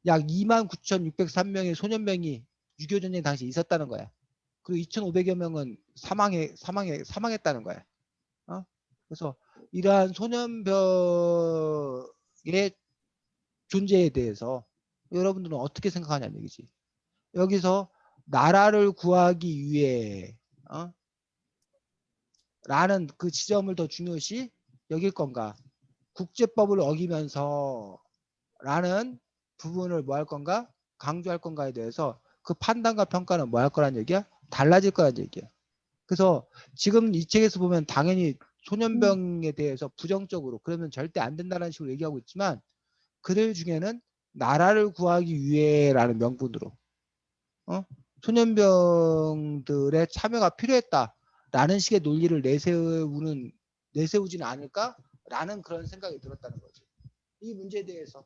약 29,603명의 소년병이 6.25 전쟁 당시 있었다는 거야. 그리고 2,500여 명은 사망했다는 거야. 그래서 이러한 소년병의 존재에 대해서 여러분들은 어떻게 생각하냐는 얘기지. 여기서 나라를 구하기 위해 라는 그 지점을 더 중요시 여길 건가, 국제법을 어기면서 라는 부분을 뭐 할 건가, 강조할 건가에 대해서 그 판단과 평가는 뭐 할 거란 얘기야? 달라질 거란 얘기야. 그래서 지금 이 책에서 보면 당연히 소년병에 대해서 부정적으로 그러면 절대 안 된다는 식으로 얘기하고 있지만 그들 중에는 나라를 구하기 위해라는 명분으로 소년병들의 참여가 필요했다라는 식의 논리를 내세우지는 않을까라는 그런 생각이 들었다는 거죠. 이 문제에 대해서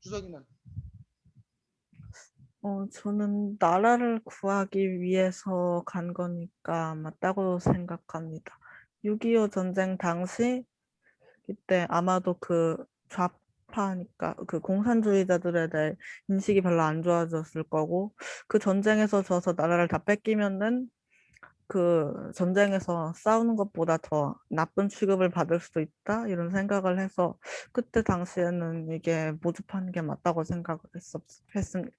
주석이는 저는 나라를 구하기 위해서 간 거니까 맞다고 생각합니다. 6.25 전쟁 당시 그때 아마도 그 좌파니까 그 공산주의자들에 대해 인식이 별로 안 좋아졌을 거고 그 전쟁에서 져서 나라를 다 뺏기면은 그 전쟁에서 싸우는 것보다 더 나쁜 취급을 받을 수도 있다 이런 생각을 해서 그때 당시에는 이게 모집하는 게 맞다고 생각을 했습니다.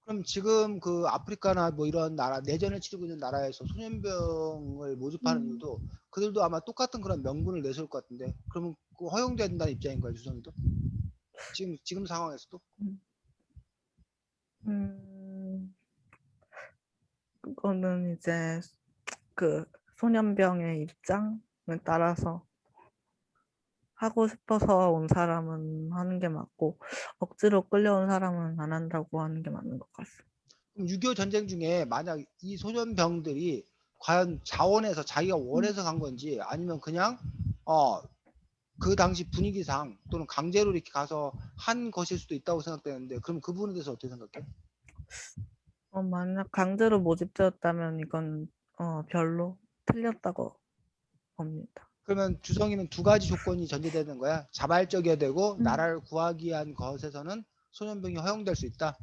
그럼 지금 그 아프리카나 뭐 이런 나라 내전을 치르고 있는 나라에서 소년병을 모집하는 이유도 그들도 아마 똑같은 그런 명분을 내세울 것 같은데 그러면 그 허용돼야 된다는 입장인가요, 주성이도? 지금 상황에서도? 음, 그거는 이제 그 소년병의 입장에 따라서 하고 싶어서 온 사람은 하는 게 맞고 억지로 끌려온 사람은 안 한다고 하는 게 맞는 것 같습니다. 그럼 6.25 전쟁 중에 만약 이 소년병들이 과연 자원해서 자기가 원해서 간 건지 아니면 그냥 그 당시 분위기상 또는 강제로 이렇게 가서 한 것일 수도 있다고 생각되는데 그럼 그 부분에 대해서 어떻게 생각해? 만약 강제로 모집되었다면 이건 별로 틀렸다고 봅니다. 그러면 주성이는 두 가지 조건이 전제되는 거야. 자발적이어야 되고 음. 나라를 구하기 위한 것에서는 소년병이 허용될 수 있다.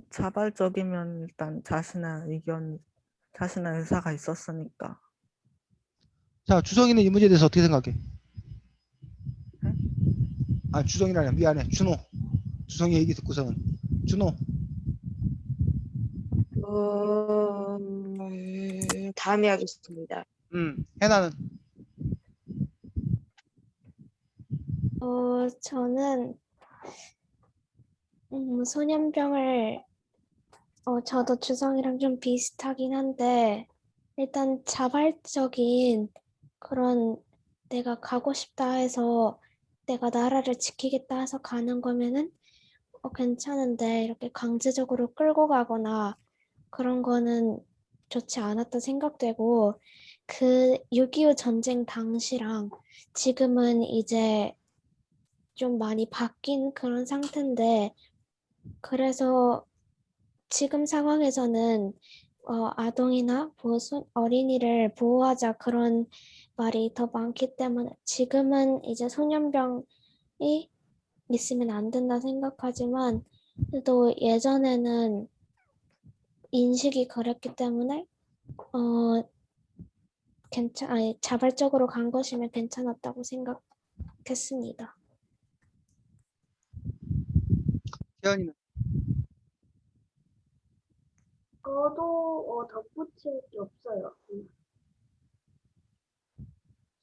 자발적이면 일단 자신의 의사가 있었으니까. 자, 주성이는 이 문제에 대해서 어떻게 생각해? 네? 아, 주성이라냐. 미안해. 준호. 주성이 얘기 듣고서는. 준호. 다음에 하겠습니다. 해나는. 저는 소년병을 저도 주성이랑 좀 비슷하긴 한데 일단 자발적인 그런 내가 가고 싶다 해서 내가 나라를 지키겠다 해서 가는 거면은 괜찮은데 이렇게 강제적으로 끌고 가거나 그런 거는 좋지 않았다 생각되고 그 6.25 전쟁 당시랑 지금은 이제 좀 많이 바뀐 그런 상태인데 그래서 지금 상황에서는 아동이나 어린이를 보호하자 그런 말이 더 많기 때문에 지금은 이제 소년병이 있으면 안 된다 생각하지만 또 예전에는 인식이 그랬기 때문에 자발적으로 간 것이면 괜찮았다고 생각했습니다. 태연이는. 저도 덧붙일 게 없어요.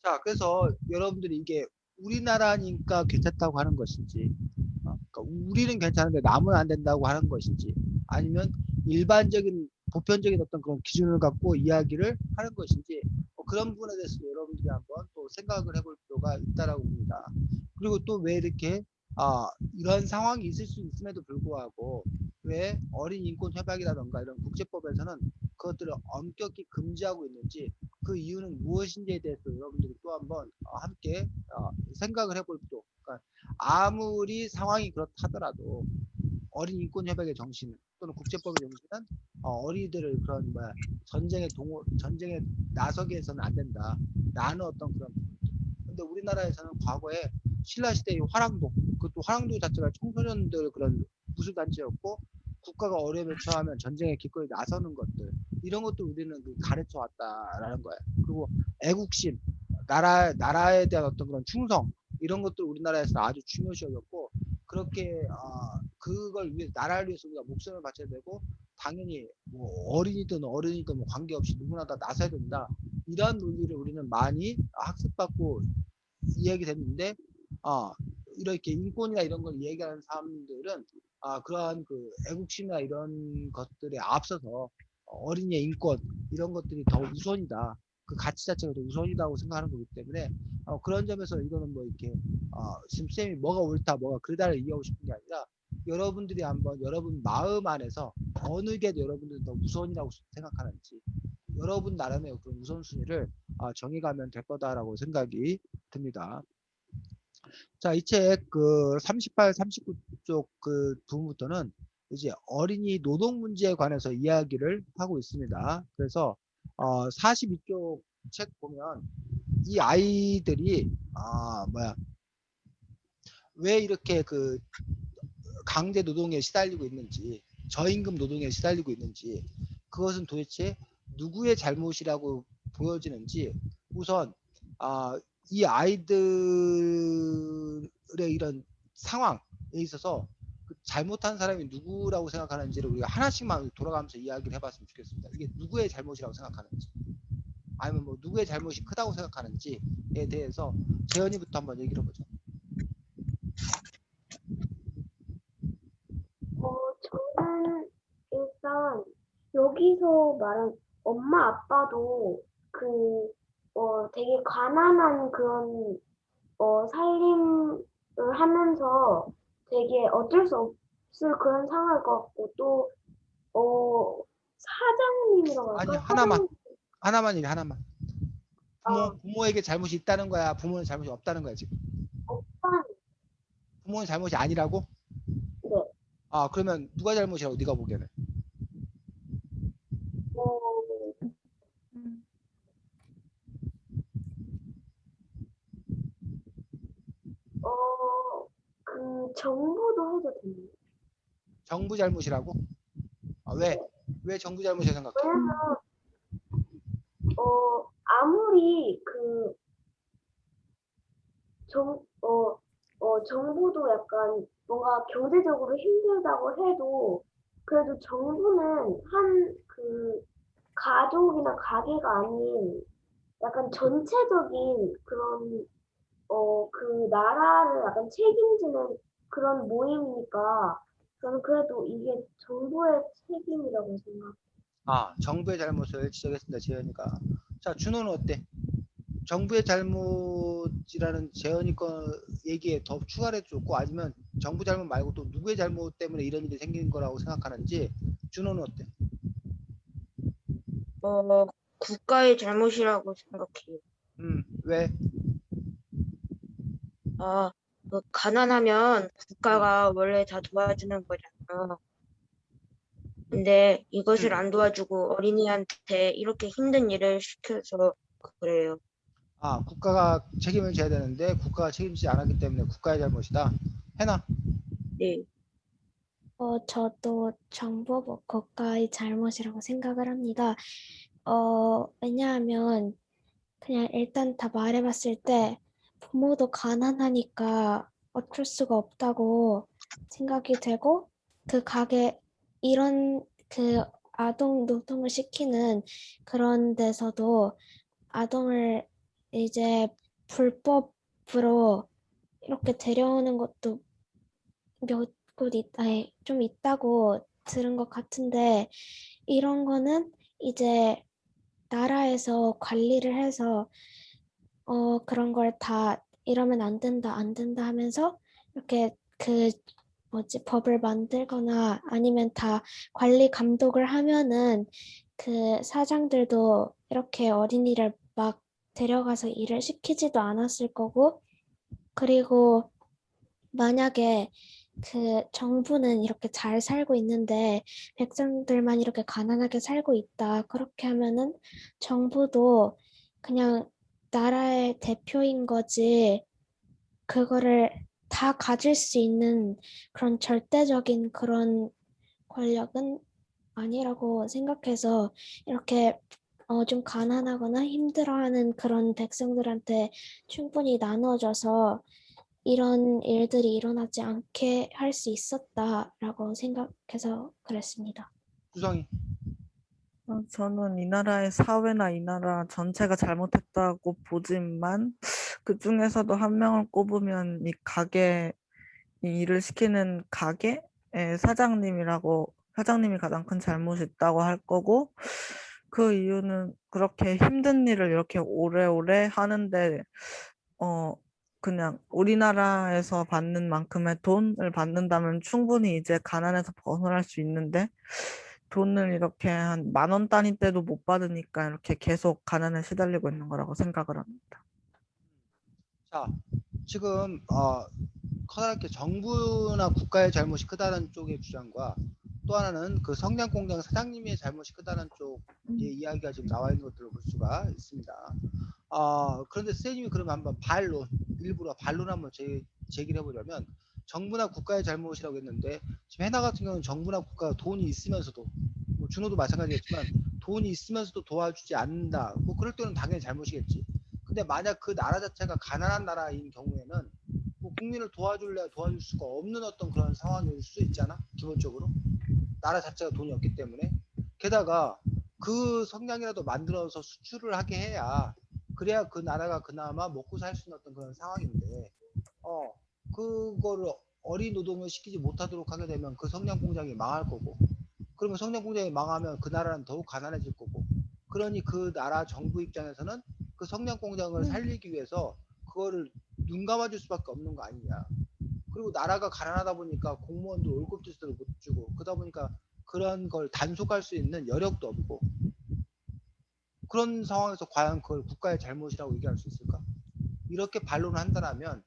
자, 그래서 여러분들이 이게 우리나라니까 괜찮다고 하는 것인지, 그러니까 우리는 괜찮은데 남은 안 된다고 하는 것인지, 아니면 일반적인 보편적인 어떤 그런 기준을 갖고 이야기를 하는 것인지, 그런 부분에 대해서 여러분들이 한번 또 생각을 해볼 필요가 있다라고 봅니다. 그리고 또 왜 이렇게 이런 상황이 있을 수 있음에도 불구하고 왜 어린 인권 협약이라던가 이런 국제법에서는 그것들을 엄격히 금지하고 있는지 그 이유는 무엇인지에 대해서 여러분들이 또 한번 함께 생각을 해볼 필요. 그러니까 아무리 상황이 그렇다 하더라도 어린 인권 협약의 정신 또는 국제법의 정신은 어린이들을 그런 전쟁에 나서게 해서는 안 된다. 라는 어떤 그런. 근데 우리나라에서는 과거에 신라 시대의 화랑도, 그것도 화랑도 자체가 청소년들 그런 무술 단체였고 국가가 어려움에 처하면 전쟁에 기꺼이 나서는 것들 이런 것도 우리는 가르쳐 왔다라는 거예요. 그리고 애국심, 나라에 대한 어떤 그런 충성 이런 것도 우리나라에서 아주 중요시 여겼고 그렇게 그걸 위해 나라를 위해서 우리가 목숨을 바쳐야 되고 당연히 뭐 어린이든 어른이든 뭐 관계없이 누구나 다 나서야 된다. 이런 논리를 우리는 많이 학습받고 이야기 됐는데 이렇게 인권이나 이런 걸 얘기하는 사람들은 그러한 그 애국심이나 이런 것들에 앞서서 어린이의 인권 이런 것들이 더 우선이다. 그 가치 자체가 더 우선이다고 생각하는 거기 때문에 그런 점에서 이거는 뭐 이렇게 지금 쌤이 뭐가 옳다 뭐가 그르다를 얘기하고 싶은 게 아니라 여러분들이 한번 여러분 마음 안에서 어느 게 여러분들이 더 우선이라고 생각하는지 여러분 나름의 그런 우선순위를 정해가면 될 거다라고 생각이 듭니다. 자, 이 책 그 38, 39쪽 그 부분부터는 이제 어린이 노동 문제에 관해서 이야기를 하고 있습니다. 그래서 42쪽 책 보면 이 아이들이 왜 이렇게 그 강제 노동에 시달리고 있는지, 저임금 노동에 시달리고 있는지, 그것은 도대체 누구의 잘못이라고 보여지는지 우선 이 아이들의 이런 상황에 있어서 그 잘못한 사람이 누구라고 생각하는지를 우리가 하나씩만 돌아가면서 이야기를 해봤으면 좋겠습니다. 이게 누구의 잘못이라고 생각하는지, 아니면 뭐 누구의 잘못이 크다고 생각하는지에 대해서 재현이부터 한번 얘기를 해보죠. 저는 일단 여기서 말한 엄마 아빠도 되게 가난한 그런 살림을 하면서 되게 어쩔 수 없을 그런 상황일 것 같고 또 사장님이라고 아니, 할까? 하나만 얘기, 하나만. 아, 부모에게 잘못이 있다는 거야, 부모는 잘못이 없다는 거야, 지금? 오빠, 부모는 잘못이 아니라고? 네. 아, 그러면 누가 잘못이라고 네가 보기에는? 정부도 해도 됩니다. 정부 잘못이라고? 아, 왜? 왜 정부 잘못이라고 생각해? 왜냐면 아무리 정부도 약간 뭔가 경제적으로 힘들다고 해도 그래도 정부는 가족이나 가게가 아닌 약간 전체적인 그런 그 나라를 약간 책임지는 그런 모임이니까 저는 그래도 이게 정부의 책임이라고 생각해요. 아, 정부의 잘못을 지적했습니다, 재현이가. 자, 준호는 어때? 정부의 잘못이라는 재현이 거 얘기에 더 추가를 해줬고, 아니면 정부 잘못 말고 또 누구의 잘못 때문에 이런 일이 생긴 거라고 생각하는지, 준호는 어때? 국가의 잘못이라고 생각해요. 왜? 가난하면 국가가 원래 다 도와주는 거잖아요. 근데 이것을 안 도와주고 어린이한테 이렇게 힘든 일을 시켜서 그래요. 아, 국가가 책임을 져야 되는데 국가가 책임지지 않았기 때문에 국가의 잘못이다. 해나? 네. 저도 정부 국가의 잘못이라고 생각을 합니다. 왜냐하면 그냥 일단 다 말해봤을 때 부모도 가난하니까 어쩔 수가 없다고 생각이 되고 그 가게 이런 그 아동 노동을 시키는 그런 데서도 아동을 이제 불법으로 이렇게 데려오는 것도 몇 곳 좀 있다고 들은 것 같은데 이런 거는 이제 나라에서 관리를 해서 그런 걸 다 이러면 안 된다, 안 된다 하면서 이렇게 법을 만들거나 아니면 다 관리 감독을 하면은 그 사장들도 이렇게 어린이를 막 데려가서 일을 시키지도 않았을 거고 그리고 만약에 그 정부는 이렇게 잘 살고 있는데 백성들만 이렇게 가난하게 살고 있다. 그렇게 하면은 정부도 그냥 나라의 대표인 거지 그거를 다 가질 수 있는 그런 절대적인 그런 권력은 아니라고 생각해서 이렇게 좀 가난하거나 힘들어하는 그런 백성들한테 충분히 나눠져서 이런 일들이 일어나지 않게 할 수 있었다라고 생각해서 그랬습니다. 수성이. 저는 이 나라의 사회나 이 나라 전체가 잘못했다고 보지만 그 중에서도 한 명을 꼽으면 이 가게 이 일을 시키는 가게의 사장님이 가장 큰 잘못이 있다고 할 거고 그 이유는 그렇게 힘든 일을 이렇게 오래오래 하는데 그냥 우리나라에서 받는 만큼의 돈을 받는다면 충분히 이제 가난에서 벗어날 수 있는데 돈을 이렇게 한 10,000원 단위대도 못 받으니까 이렇게 계속 가난에 시달리고 있는 거라고 생각을 합니다. 자, 지금 커다랗게 정부나 국가의 잘못이 크다는 쪽의 주장과 또 하나는 그 성냥공장 사장님의 잘못이 크다는 쪽의 이야기가 지금 나와 있는 것들을 볼 수가 있습니다. 그런데 선생님이 그러면 한번 일부러 반론 한번 제기를 해보려면 정부나 국가의 잘못이라고 했는데 지금 해나 같은 경우는 정부나 국가가 돈이 있으면서도 뭐 준호도 마찬가지겠지만 돈이 있으면서도 도와주지 않는다. 뭐 그럴 때는 당연히 잘못이겠지. 근데 만약 그 나라 자체가 가난한 나라인 경우에는 뭐 국민을 도와줄 수가 없는 어떤 그런 상황일 수 있잖아. 기본적으로 나라 자체가 돈이 없기 때문에. 게다가 그 성냥이라도 만들어서 수출을 하게 해야 그래야 그 나라가 그나마 먹고 살 수 있는 어떤 그런 상황인데 그거를 어린 노동을 시키지 못하도록 하게 되면 그 성냥 공장이 망할 거고, 그러면 성냥 공장이 망하면 그 나라는 더욱 가난해질 거고, 그러니 그 나라 정부 입장에서는 그 성냥 공장을 살리기 위해서 그거를 눈 감아줄 수밖에 없는 거 아니냐. 그리고 나라가 가난하다 보니까 공무원도 월급 제대로 못 주고, 그러다 보니까 그런 걸 단속할 수 있는 여력도 없고, 그런 상황에서 과연 그걸 국가의 잘못이라고 얘기할 수 있을까? 이렇게 반론을 한다면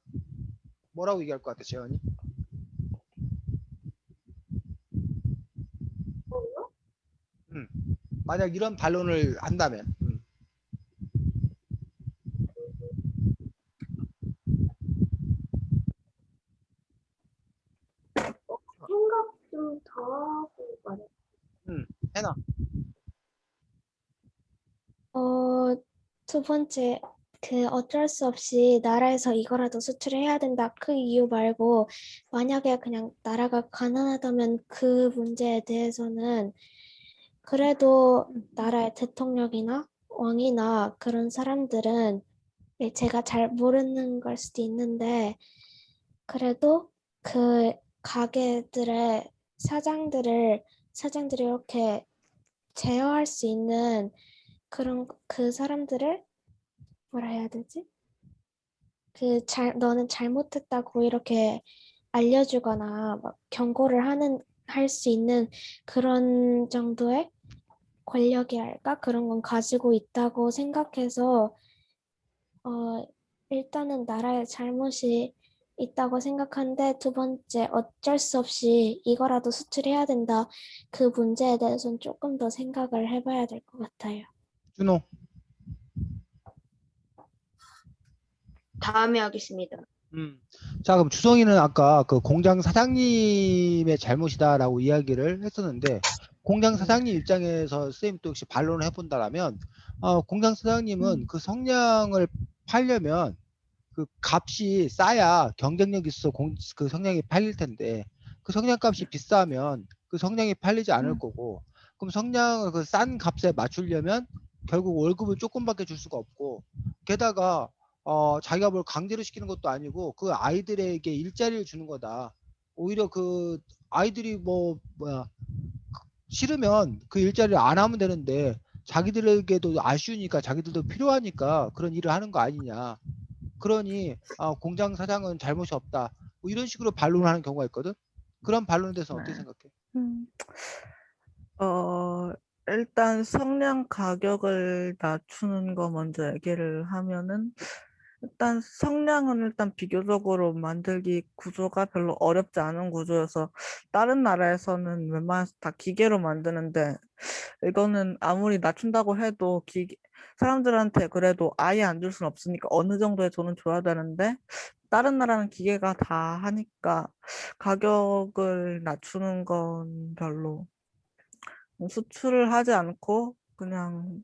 뭐라고 얘기할 것 같아, 재현이? 만약 이런 반론을 한다면, 생각 좀 더 하고 말해. 해나. 두 번째, 어쩔 수 없이 나라에서 이거라도 수출해야 된다. 그 이유 말고, 만약에 그냥 나라가 가난하다면 그 문제에 대해서는 그래도 나라의 대통령이나 왕이나 그런 사람들은 제가 잘 모르는 걸 수도 있는데, 그래도 그 가게들의 사장들이 이렇게 제어할 수 있는 그런 그 사람들을 뭐라 해야 되지? 너는 잘못했다고 이렇게 알려주거나 막 경고를 할 수 있는 그런 정도의 권력이랄까? 그런 건 가지고 있다고 생각해서, 일단은 나라의 잘못이 있다고 생각하는데, 두 번째, 어쩔 수 없이 이거라도 수출해야 된다. 그 문제에 대해서는 조금 더 생각을 해봐야 될 것 같아요. 준호. 다음에 하겠습니다. 자, 그럼 주성이는 아까 그 공장 사장님의 잘못이다라고 이야기를 했었는데, 공장 사장님 입장에서 선생님 또 혹시 반론을 해본다라면, 공장 사장님은 그 성냥을 팔려면 그 값이 싸야 경쟁력이 있어서 그 성냥이 팔릴 텐데, 그 성냥값이 비싸면 그 성냥이 팔리지 않을 거고, 그럼 성냥을 그 싼 값에 맞추려면 결국 월급을 조금밖에 줄 수가 없고, 게다가 자기가 뭘 강제로 시키는 것도 아니고 그 아이들에게 일자리를 주는 거다. 오히려 그 아이들이 싫으면 그 일자리를 안 하면 되는데, 자기들에게도 아쉬우니까 자기들도 필요하니까 그런 일을 하는 거 아니냐. 그러니 공장 사장은 잘못이 없다. 뭐 이런 식으로 반론을 하는 경우가 있거든. 그런 반론에 대해서 어떻게 생각해? 일단 성냥 가격을 낮추는 거 먼저 얘기를 하면은, 일단 성냥은 일단 비교적으로 만들기 구조가 별로 어렵지 않은 구조여서 다른 나라에서는 웬만해서 다 기계로 만드는데, 이거는 아무리 낮춘다고 해도 사람들한테 그래도 아예 안 줄 수는 없으니까 어느 정도의 돈은 줘야 되는데, 다른 나라는 기계가 다 하니까 가격을 낮추는 건 별로 수출을 하지 않고 그냥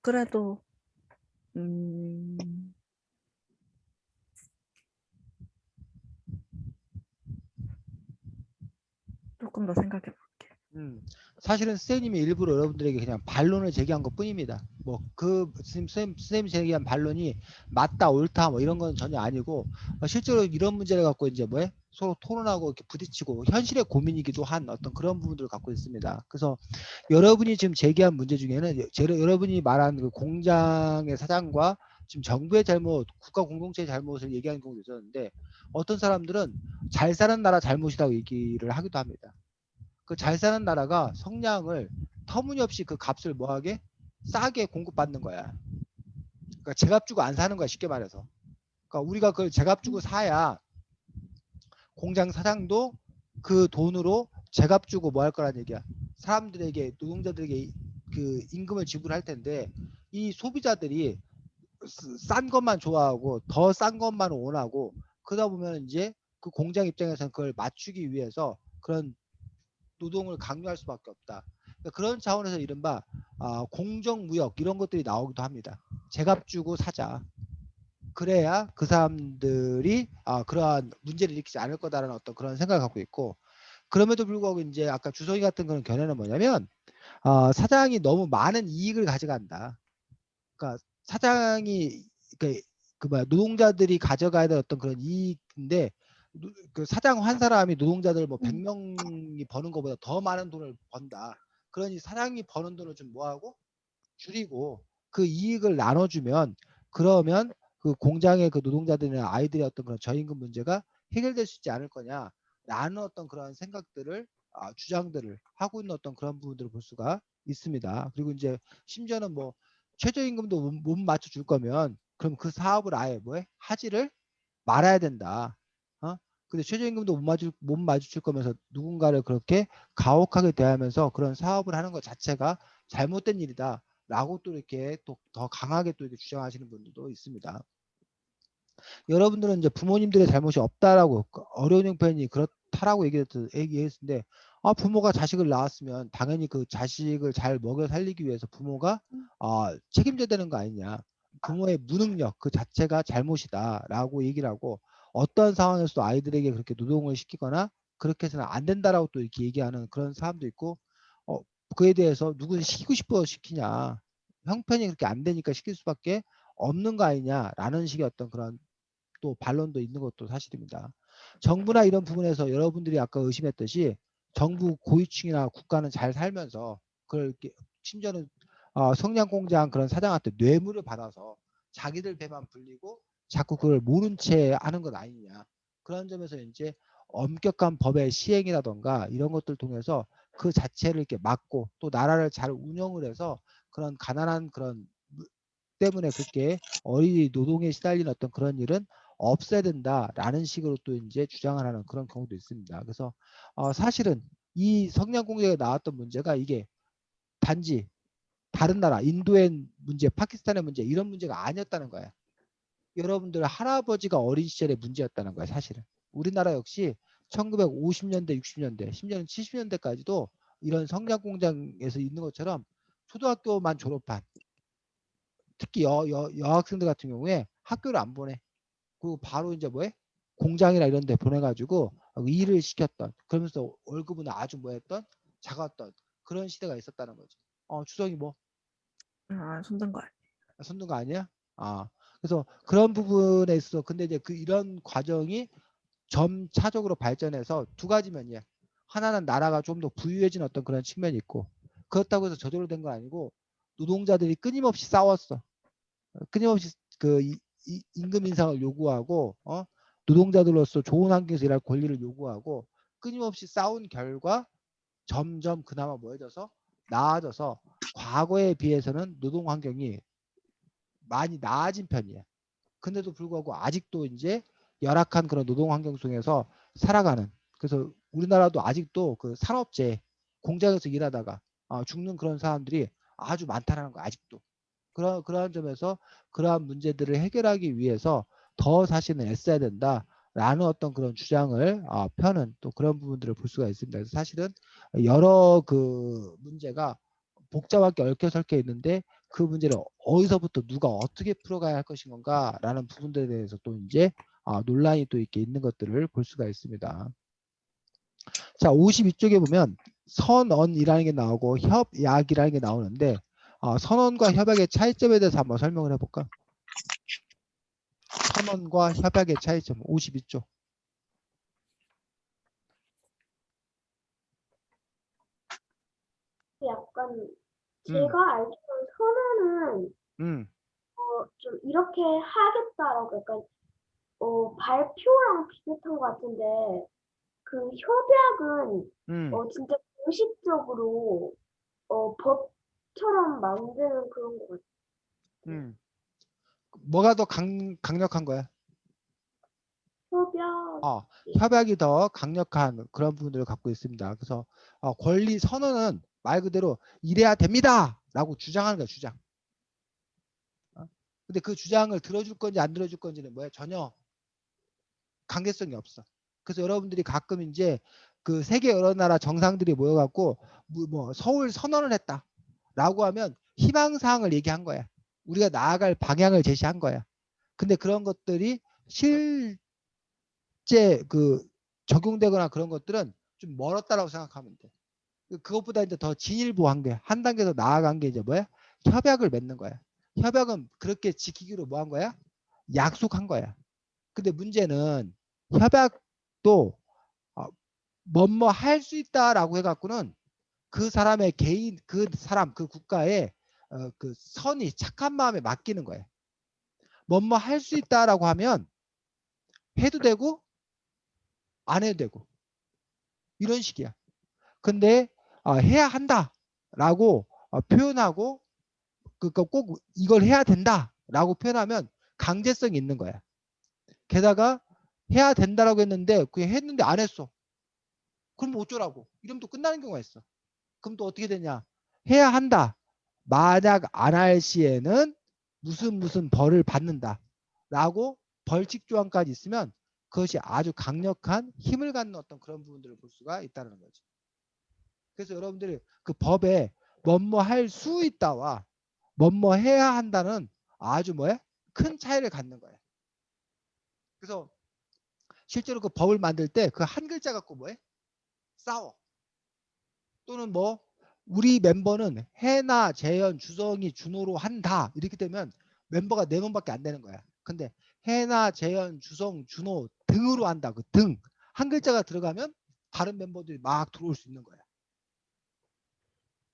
그래도 조금 더 생각해 볼게. 사실은 선생님이 일부러 여러분들에게 그냥 반론을 제기한 것 뿐입니다. 뭐 그 선생님 제기한 반론이 맞다 옳다 뭐 이런 건 전혀 아니고, 실제로 이런 문제를 갖고 이제 서로 토론하고 이렇게 부딪히고 현실의 고민이기도 한 어떤 그런 부분들을 갖고 있습니다. 그래서 여러분이 지금 제기한 문제 중에는 여러분이 말한 그 공장의 사장과 지금 정부의 잘못, 국가 공동체의 잘못을 얘기하는 경우도 있었는데, 어떤 사람들은 잘 사는 나라 잘못이라고 얘기를 하기도 합니다. 그 잘 사는 나라가 성냥을 터무니없이 그 값을 뭐하게 싸게 공급받는 거야. 그러니까 제값 주고 안 사는 거야, 쉽게 말해서. 그러니까 우리가 그걸 제값 주고 사야 공장 사장도 그 돈으로 제값 주고 뭐 할 거란 얘기야. 사람들에게, 노동자들에게 그 임금을 지불할 텐데, 이 소비자들이 싼 것만 좋아하고 더 싼 것만 원하고, 그러다 보면 이제 그 공장 입장에서는 그걸 맞추기 위해서 그런 노동을 강요할 수밖에 없다. 그러니까 그런 차원에서 이른바 공정무역 이런 것들이 나오기도 합니다. 제값 주고 사자. 그래야 그 사람들이 그러한 문제를 일으키지 않을 거다라는 어떤 그런 생각을 갖고 있고, 그럼에도 불구하고 이제 아까 주성이 같은 그런 견해는 뭐냐면 사장이 너무 많은 이익을 가져간다. 그러니까 사장이 그 뭐야 노동자들이 가져가야 될 어떤 그런 이익인데 그 사장 한 사람이 노동자들 뭐 100명이 버는 것보다 더 많은 돈을 번다. 그러니 사장이 버는 돈을 좀 뭐하고 줄이고 그 이익을 나눠주면 그러면 그 공장의 그 노동자들이나 아이들의 어떤 그런 저임금 문제가 해결될 수 있지 않을 거냐라는 어떤 그런 생각들을 주장들을 하고 있는 어떤 그런 부분들을 볼 수가 있습니다. 그리고 이제 심지어는 뭐 최저임금도 못 맞춰줄 거면 그럼 그 사업을 아예 뭐해 하지를 말아야 된다. 근데 최저임금도 못 마주칠 거면서 누군가를 그렇게 가혹하게 대하면서 그런 사업을 하는 것 자체가 잘못된 일이다. 라고 또 이렇게 또 더 강하게 또 이렇게 주장하시는 분들도 있습니다. 여러분들은 이제 부모님들의 잘못이 없다라고 어려운 형편이 그렇다라고 얘기했는데 부모가 자식을 낳았으면 당연히 그 자식을 잘 먹여 살리기 위해서 부모가 책임져야 되는 거 아니냐. 부모의 무능력 그 자체가 잘못이다라고 얘기를 하고 어떠한 상황에서도 아이들에게 그렇게 노동을 시키거나 그렇게 해서는 안 된다라고 또 이렇게 얘기하는 그런 사람도 있고 그에 대해서 누구는 시키고 싶어 시키냐. 형편이 그렇게 안 되니까 시킬 수밖에 없는 거 아니냐라는 식의 어떤 그런 또 반론도 있는 것도 사실입니다. 정부나 이런 부분에서 여러분들이 아까 의심했듯이 정부 고위층이나 국가는 잘 살면서 그걸 이렇게 심지어는 성냥공장 그런 사장한테 뇌물을 받아서 자기들 배만 불리고 자꾸 그걸 모른 채 하는 것 아니냐. 그런 점에서 이제 엄격한 법의 시행이라던가 이런 것들 통해서 그 자체를 이렇게 막고 또 나라를 잘 운영을 해서 그런 가난한 그런 때문에 그렇게 어린이 노동에 시달리는 어떤 그런 일은 없애야 된다라는 식으로 또 이제 주장을 하는 그런 경우도 있습니다. 그래서 사실은 이 성냥공장에 나왔던 문제가 이게 단지 다른 나라 인도의 문제, 파키스탄의 문제 이런 문제가 아니었다는 거야. 여러분들 할아버지가 어린 시절의 문제였다는 거야. 사실은 우리나라 역시 1950년대, 60년대, 심지어는 70년대까지도 이런 성냥공장에서 있는 것처럼 초등학교만 졸업한 특히 여학생들 같은 경우에 학교를 안 보내. 그리고 바로 이제 뭐해? 공장이나 이런 데 보내가지고 일을 시켰던 그러면서 월급은 아주 뭐했던 작았던 그런 시대가 있었다는 거죠. 주성이 뭐 손든 거 아니에요. 손든 거 아니야? 그래서 그런 부분에 있어서 근데 이제 이런 과정이 점차적으로 발전해서 두 가지 면이야. 하나는 나라가 좀 더 부유해진 어떤 그런 측면이 있고 그렇다고 해서 저절로 된 건 아니고 노동자들이 끊임없이 싸웠어. 끊임없이 그 임금 인상을 요구하고 노동자들로서 좋은 환경에서 일할 권리를 요구하고 끊임없이 싸운 결과 점점 그나마 뭐해져서 나아져서 과거에 비해서는 노동 환경이 많이 나아진 편이야. 근데도 불구하고 아직도 이제 열악한 그런 노동 환경 속에서 살아가는 그래서 우리나라도 아직도 그 산업재 공장에서 일하다가 죽는 그런 사람들이 아주 많다는 거 아직도. 그러한 점에서 그러한 문제들을 해결하기 위해서 더 사실은 애써야 된다라는 어떤 그런 주장을 펴는 또 그런 부분들을 볼 수가 있습니다. 그래서 사실은 여러 그 문제가 복잡하게 얽혀설켜 있는데 그 문제를 어디서부터 누가 어떻게 풀어가야 할 것인 건가라는 부분들에 대해서 또 이제 논란이 또 이렇게 있는 것들을 볼 수가 있습니다. 자, 52쪽에 보면 선언이라는 게 나오고 협약이라는 게 나오는데 선언과 협약의 차이점에 대해서 한번 설명을 해볼까? 선언과 협약의 차이점 52쪽. 약간 제가 알기로는 선언은 음, 좀 이렇게 하겠다라고 약간 발표랑 비슷한 것 같은데 그 협약은 진짜 공식적으로 법처럼 만드는 그런 것 같아요. 뭐가 더 강력한 거야? 협약. 협약이 더 강력한 그런 부분들을 갖고 있습니다. 그래서 권리 선언은 말 그대로 이래야 됩니다 라고 주장하는 거야. 주장. 근데 그 주장을 들어줄 건지 안 들어줄 건지는 뭐야? 전혀 관계성이 없어. 그래서 여러분들이 가끔 이제 그 세계 여러 나라 정상들이 모여갖고 뭐 서울 선언을 했다라고 하면 희망사항을 얘기한 거야. 우리가 나아갈 방향을 제시한 거야. 근데 그런 것들이 실제 그 적용되거나 그런 것들은 좀 멀었다라고 생각하면 돼. 그것보다 이제 더 진일보한 게 한 단계 더 나아간 게 이제 뭐야? 협약을 맺는 거야. 협약은 그렇게 지키기로 뭐 한 거야? 약속한 거야. 근데 문제는 협약도 뭐뭐 할 수 있다라고 해갖고는 그 사람의 개인, 그 사람, 그 국가의 그 선이 착한 마음에 맡기는 거야. 뭐뭐 할 수 있다라고 하면 해도 되고 안 해도 되고 이런 식이야. 근데 해야 한다라고 표현하고 그러니까 꼭 이걸 해야 된다라고 표현하면 강제성이 있는 거야. 게다가 해야 된다라고 했는데 그게 했는데 안 했어. 그럼 어쩌라고? 이러면 또 끝나는 경우가 있어. 그럼 또 어떻게 되냐? 해야 한다. 만약 안 할 시에는 무슨 벌을 받는다라고 벌칙 조항까지 있으면 그것이 아주 강력한 힘을 갖는 어떤 그런 부분들을 볼 수가 있다는 거죠. 그래서 여러분들이 그 법에 뭐뭐 할 수 있다와 뭐뭐 해야 한다는 아주 뭐야? 큰 차이를 갖는 거예요. 그래서 실제로 그 법을 만들 때 그 한 글자 갖고 뭐해? 싸워. 또는 뭐 우리 멤버는 해나 재현, 주성이, 준호로 한다. 이렇게 되면 멤버가 4명밖에 안 되는 거야. 근데 해나 재현, 주성, 준호 등으로 한다. 그 등. 한 글자가 들어가면 다른 멤버들이 막 들어올 수 있는 거야.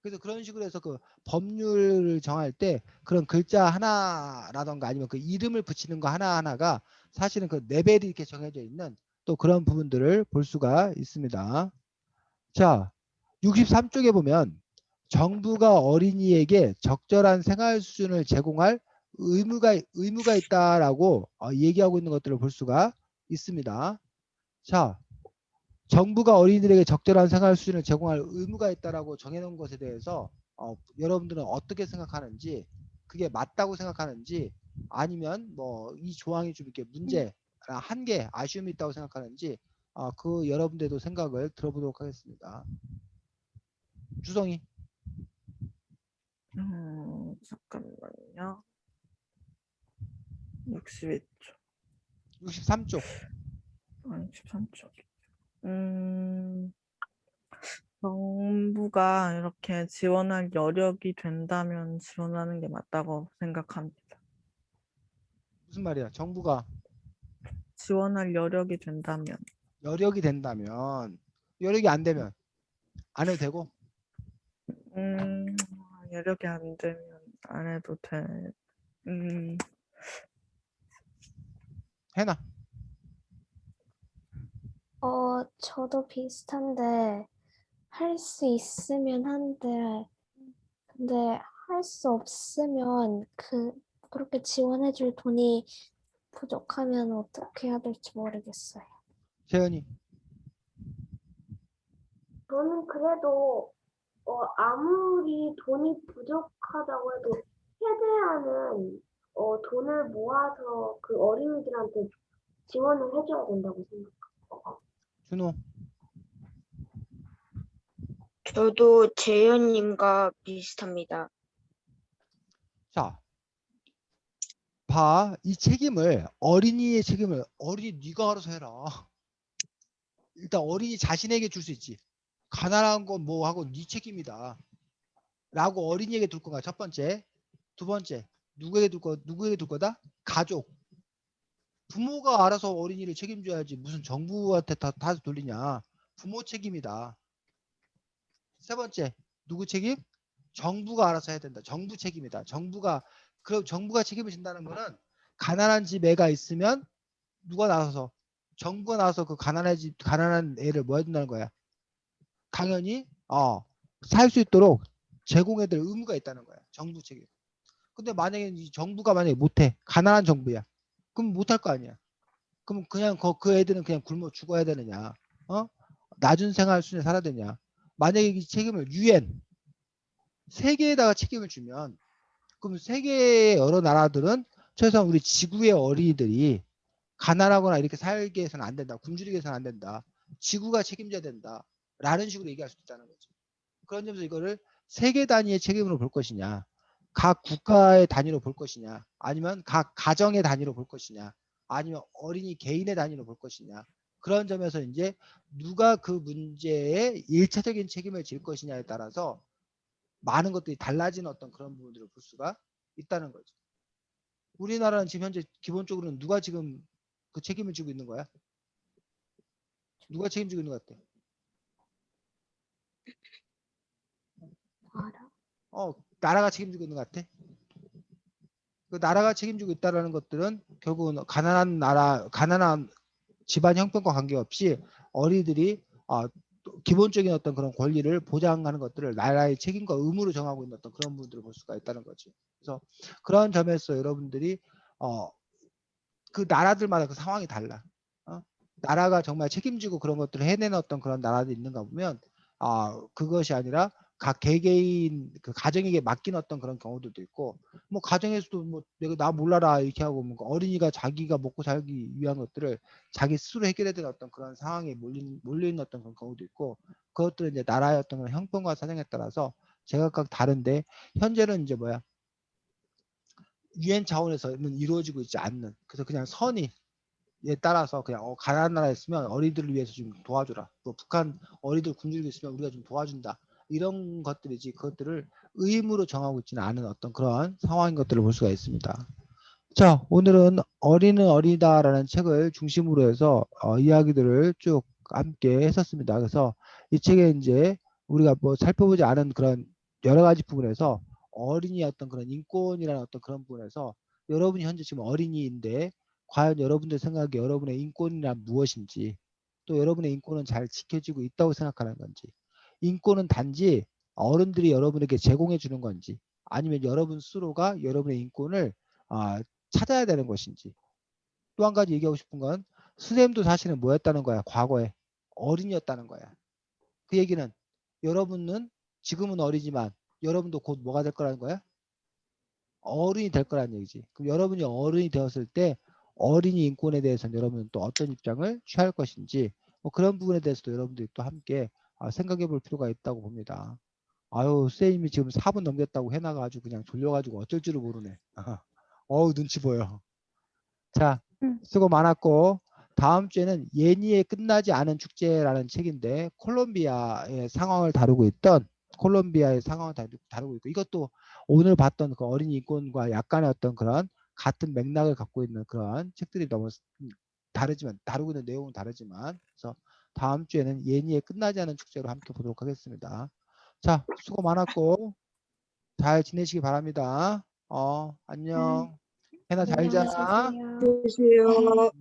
그래서 그런 식으로 해서 그 법률을 정할 때 그런 글자 하나라던가 아니면 그 이름을 붙이는 거 하나하나가 사실은 그 레벨이 이렇게 정해져 있는 또 그런 부분들을 볼 수가 있습니다. 자, 63쪽에 보면 정부가 어린이에게 적절한 생활 수준을 제공할 의무가 있다라고 얘기하고 있는 것들을 볼 수가 있습니다. 자, 정부가 어린이들에게 적절한 생활 수준을 제공할 의무가 있다라고 정해놓은 것에 대해서 여러분들은 어떻게 생각하는지, 그게 맞다고 생각하는지, 아니면 뭐 이 조항이 좀 이렇게 문제, 한계, 아쉬움이 있다고 생각하는지 그 여러분들도 생각을 들어보도록 하겠습니다. 주성이. 잠깐만요. 61쪽. 63쪽. 63쪽. 정부가 이렇게 지원할 여력이 된다면 지원하는 게 맞다고 생각합니다. 무슨 말이야? 정부가 지원할 여력이 된다면. 여력이 된다면, 여력이 안 되면 안 해도 되고. 여력이 안 되면 안 해도 돼. 해나. 저도 비슷한데 할 수 있으면 한데 근데 할 수 없으면 그렇게 지원해줄 돈이 부족하면 어떻게 해야 될지 모르겠어요. 재현이. 저는 그래도 아무리 돈이 부족하다고 해도 최대한은 돈을 모아서 그 어린이들한테 지원을 해줘야 된다고 생각해요. 준호. 저도 재현님과 비슷합니다. 자, 봐. 이 책임을, 어린이의 책임을 네가 알아서 해라. 일단 어린이 자신에게 줄 수 있지. 가난한 건 뭐 하고 네 책임이다. 라고 어린이에게 둘 건가? 첫 번째. 두 번째. 누구에게 둘 거다? 가족. 부모가 알아서 어린이를 책임져야지 무슨 정부한테 다 돌리냐. 부모 책임이다. 세 번째. 누구 책임? 정부가 알아서 해야 된다. 정부 책임이다. 그럼 정부가 책임을 진다는 거는 가난한 집 애가 있으면 누가 나서서 정부가 나와서 그 가난한 애를 뭐 해준다는 거야. 당연히 살 수 있도록 제공해야 될 의무가 있다는 거야. 정부 책임. 근데 만약에 이 정부가 만약에 못해. 가난한 정부야. 그럼 못할 거 아니야. 그럼 그냥 그 애들은 그냥 굶어 죽어야 되느냐. 낮은 생활 수준에 살아야 되냐. 만약에 이 책임을 유엔 세계에다가 책임을 주면 그럼 세계의 여러 나라들은 최소한 우리 지구의 어린이들이 가난하거나 이렇게 살게 해서는 안 된다. 굶주리게 해서는 안 된다. 지구가 책임져야 된다. 라는 식으로 얘기할 수 있다는 거죠. 그런 점에서 이거를 세계 단위의 책임으로 볼 것이냐 각 국가의 단위로 볼 것이냐, 아니면 각 가정의 단위로 볼 것이냐, 아니면 어린이 개인의 단위로 볼 것이냐. 그런 점에서 이제 누가 그 문제에 일차적인 책임을 질 것이냐에 따라서 많은 것들이 달라지는 어떤 그런 부분들을 볼 수가 있다는 거죠. 우리나라는 지금 현재 기본적으로는 누가 지금 그 책임을 지고 있는 거야? 누가 책임지고 있는 것 같아? 나라가 책임지고 있는 것 같아? 그 나라가 책임지고 있다라는 것들은 결국은 가난한 나라, 가난한 집안 형편과 관계없이 어린이들이 기본적인 어떤 그런 권리를 보장하는 것들을 나라의 책임과 의무로 정하고 있는 어떤 그런 부분들을 볼 수가 있다는 거지. 그래서 그런 점에서 여러분들이 그 나라들마다 그 상황이 달라. 나라가 정말 책임지고 그런 것들을 해내는 어떤 그런 나라도 있는가 보면 그것이 아니라 각 개개인 그 가정에게 맡긴 어떤 그런 경우들도 있고, 뭐 가정에서도 뭐 내가 나 몰라라 이렇게 하고 뭐 어린이가 자기가 먹고 살기 위한 것들을 자기 스스로 해결해야 되는 어떤 그런 상황에 몰려있는 어떤 그런 경우도 있고, 그것들은 이제 나라의 어떤 그런 형편과 사정에 따라서 제각각 다른데, 현재는 이제 뭐야, 유엔 차원에서는 이루어지고 있지 않는, 그래서 그냥 선의에 따라서 그냥 가난한 나라에 있으면 어린이들을 위해서 좀 도와줘라, 또 북한 어린이들 굶주리고 있으면 우리가 좀 도와준다, 이런 것들이지 그것들을 의무로 정하고 있지는 않은 어떤 그런 상황인 것들을 볼 수가 있습니다. 자, 오늘은 어린은 어리다라는 책을 중심으로 해서 이야기들을 쭉 함께 했었습니다. 그래서 이 책에 이제 우리가 뭐 살펴보지 않은 그런 여러 가지 부분에서 어린이의 어떤 그런 인권이라는 어떤 그런 부분에서 여러분이 현재 지금 어린이인데 과연 여러분들 생각에 여러분의 인권이란 무엇인지, 또 여러분의 인권은 잘 지켜지고 있다고 생각하는 건지, 인권은 단지 어른들이 여러분에게 제공해 주는 건지, 아니면 여러분 스스로가 여러분의 인권을 찾아야 되는 것인지. 또 한 가지 얘기하고 싶은 건 선생님도 사실은 뭐였다는 거야, 과거에 어린이였다는 거야. 그 얘기는 여러분은 지금은 어리지만 여러분도 곧 뭐가 될 거라는 거야? 어른이 될 거라는 얘기지. 그럼 여러분이 어른이 되었을 때 어린이 인권에 대해서는 여러분은 또 어떤 입장을 취할 것인지, 뭐 그런 부분에 대해서도 여러분들이 또 함께 생각해 볼 필요가 있다고 봅니다. 아유, 쌤이 지금 4분 넘겼다고 해나가지고 그냥 졸려가지고 어쩔 줄을 모르네. 어우, 눈치 보여. 자, 수고 많았고, 다음 주에는 예니에 끝나지 않은 축제라는 책인데 콜롬비아의 상황을 다루고 있던, 콜롬비아의 상황을 다루고 있고, 이것도 오늘 봤던 그 어린이 인권과 약간의 어떤 그런 같은 맥락을 갖고 있는 그런 책들이 너무 다르지만, 다루고 있는 내용은 다르지만, 그래서 다음 주에는 예니에 끝나지 않은 축제로 함께 보도록 하겠습니다. 자, 수고 많았고 잘 지내시기 바랍니다. 안녕. 해나 잘 안녕히 자. 계세요. 계세요.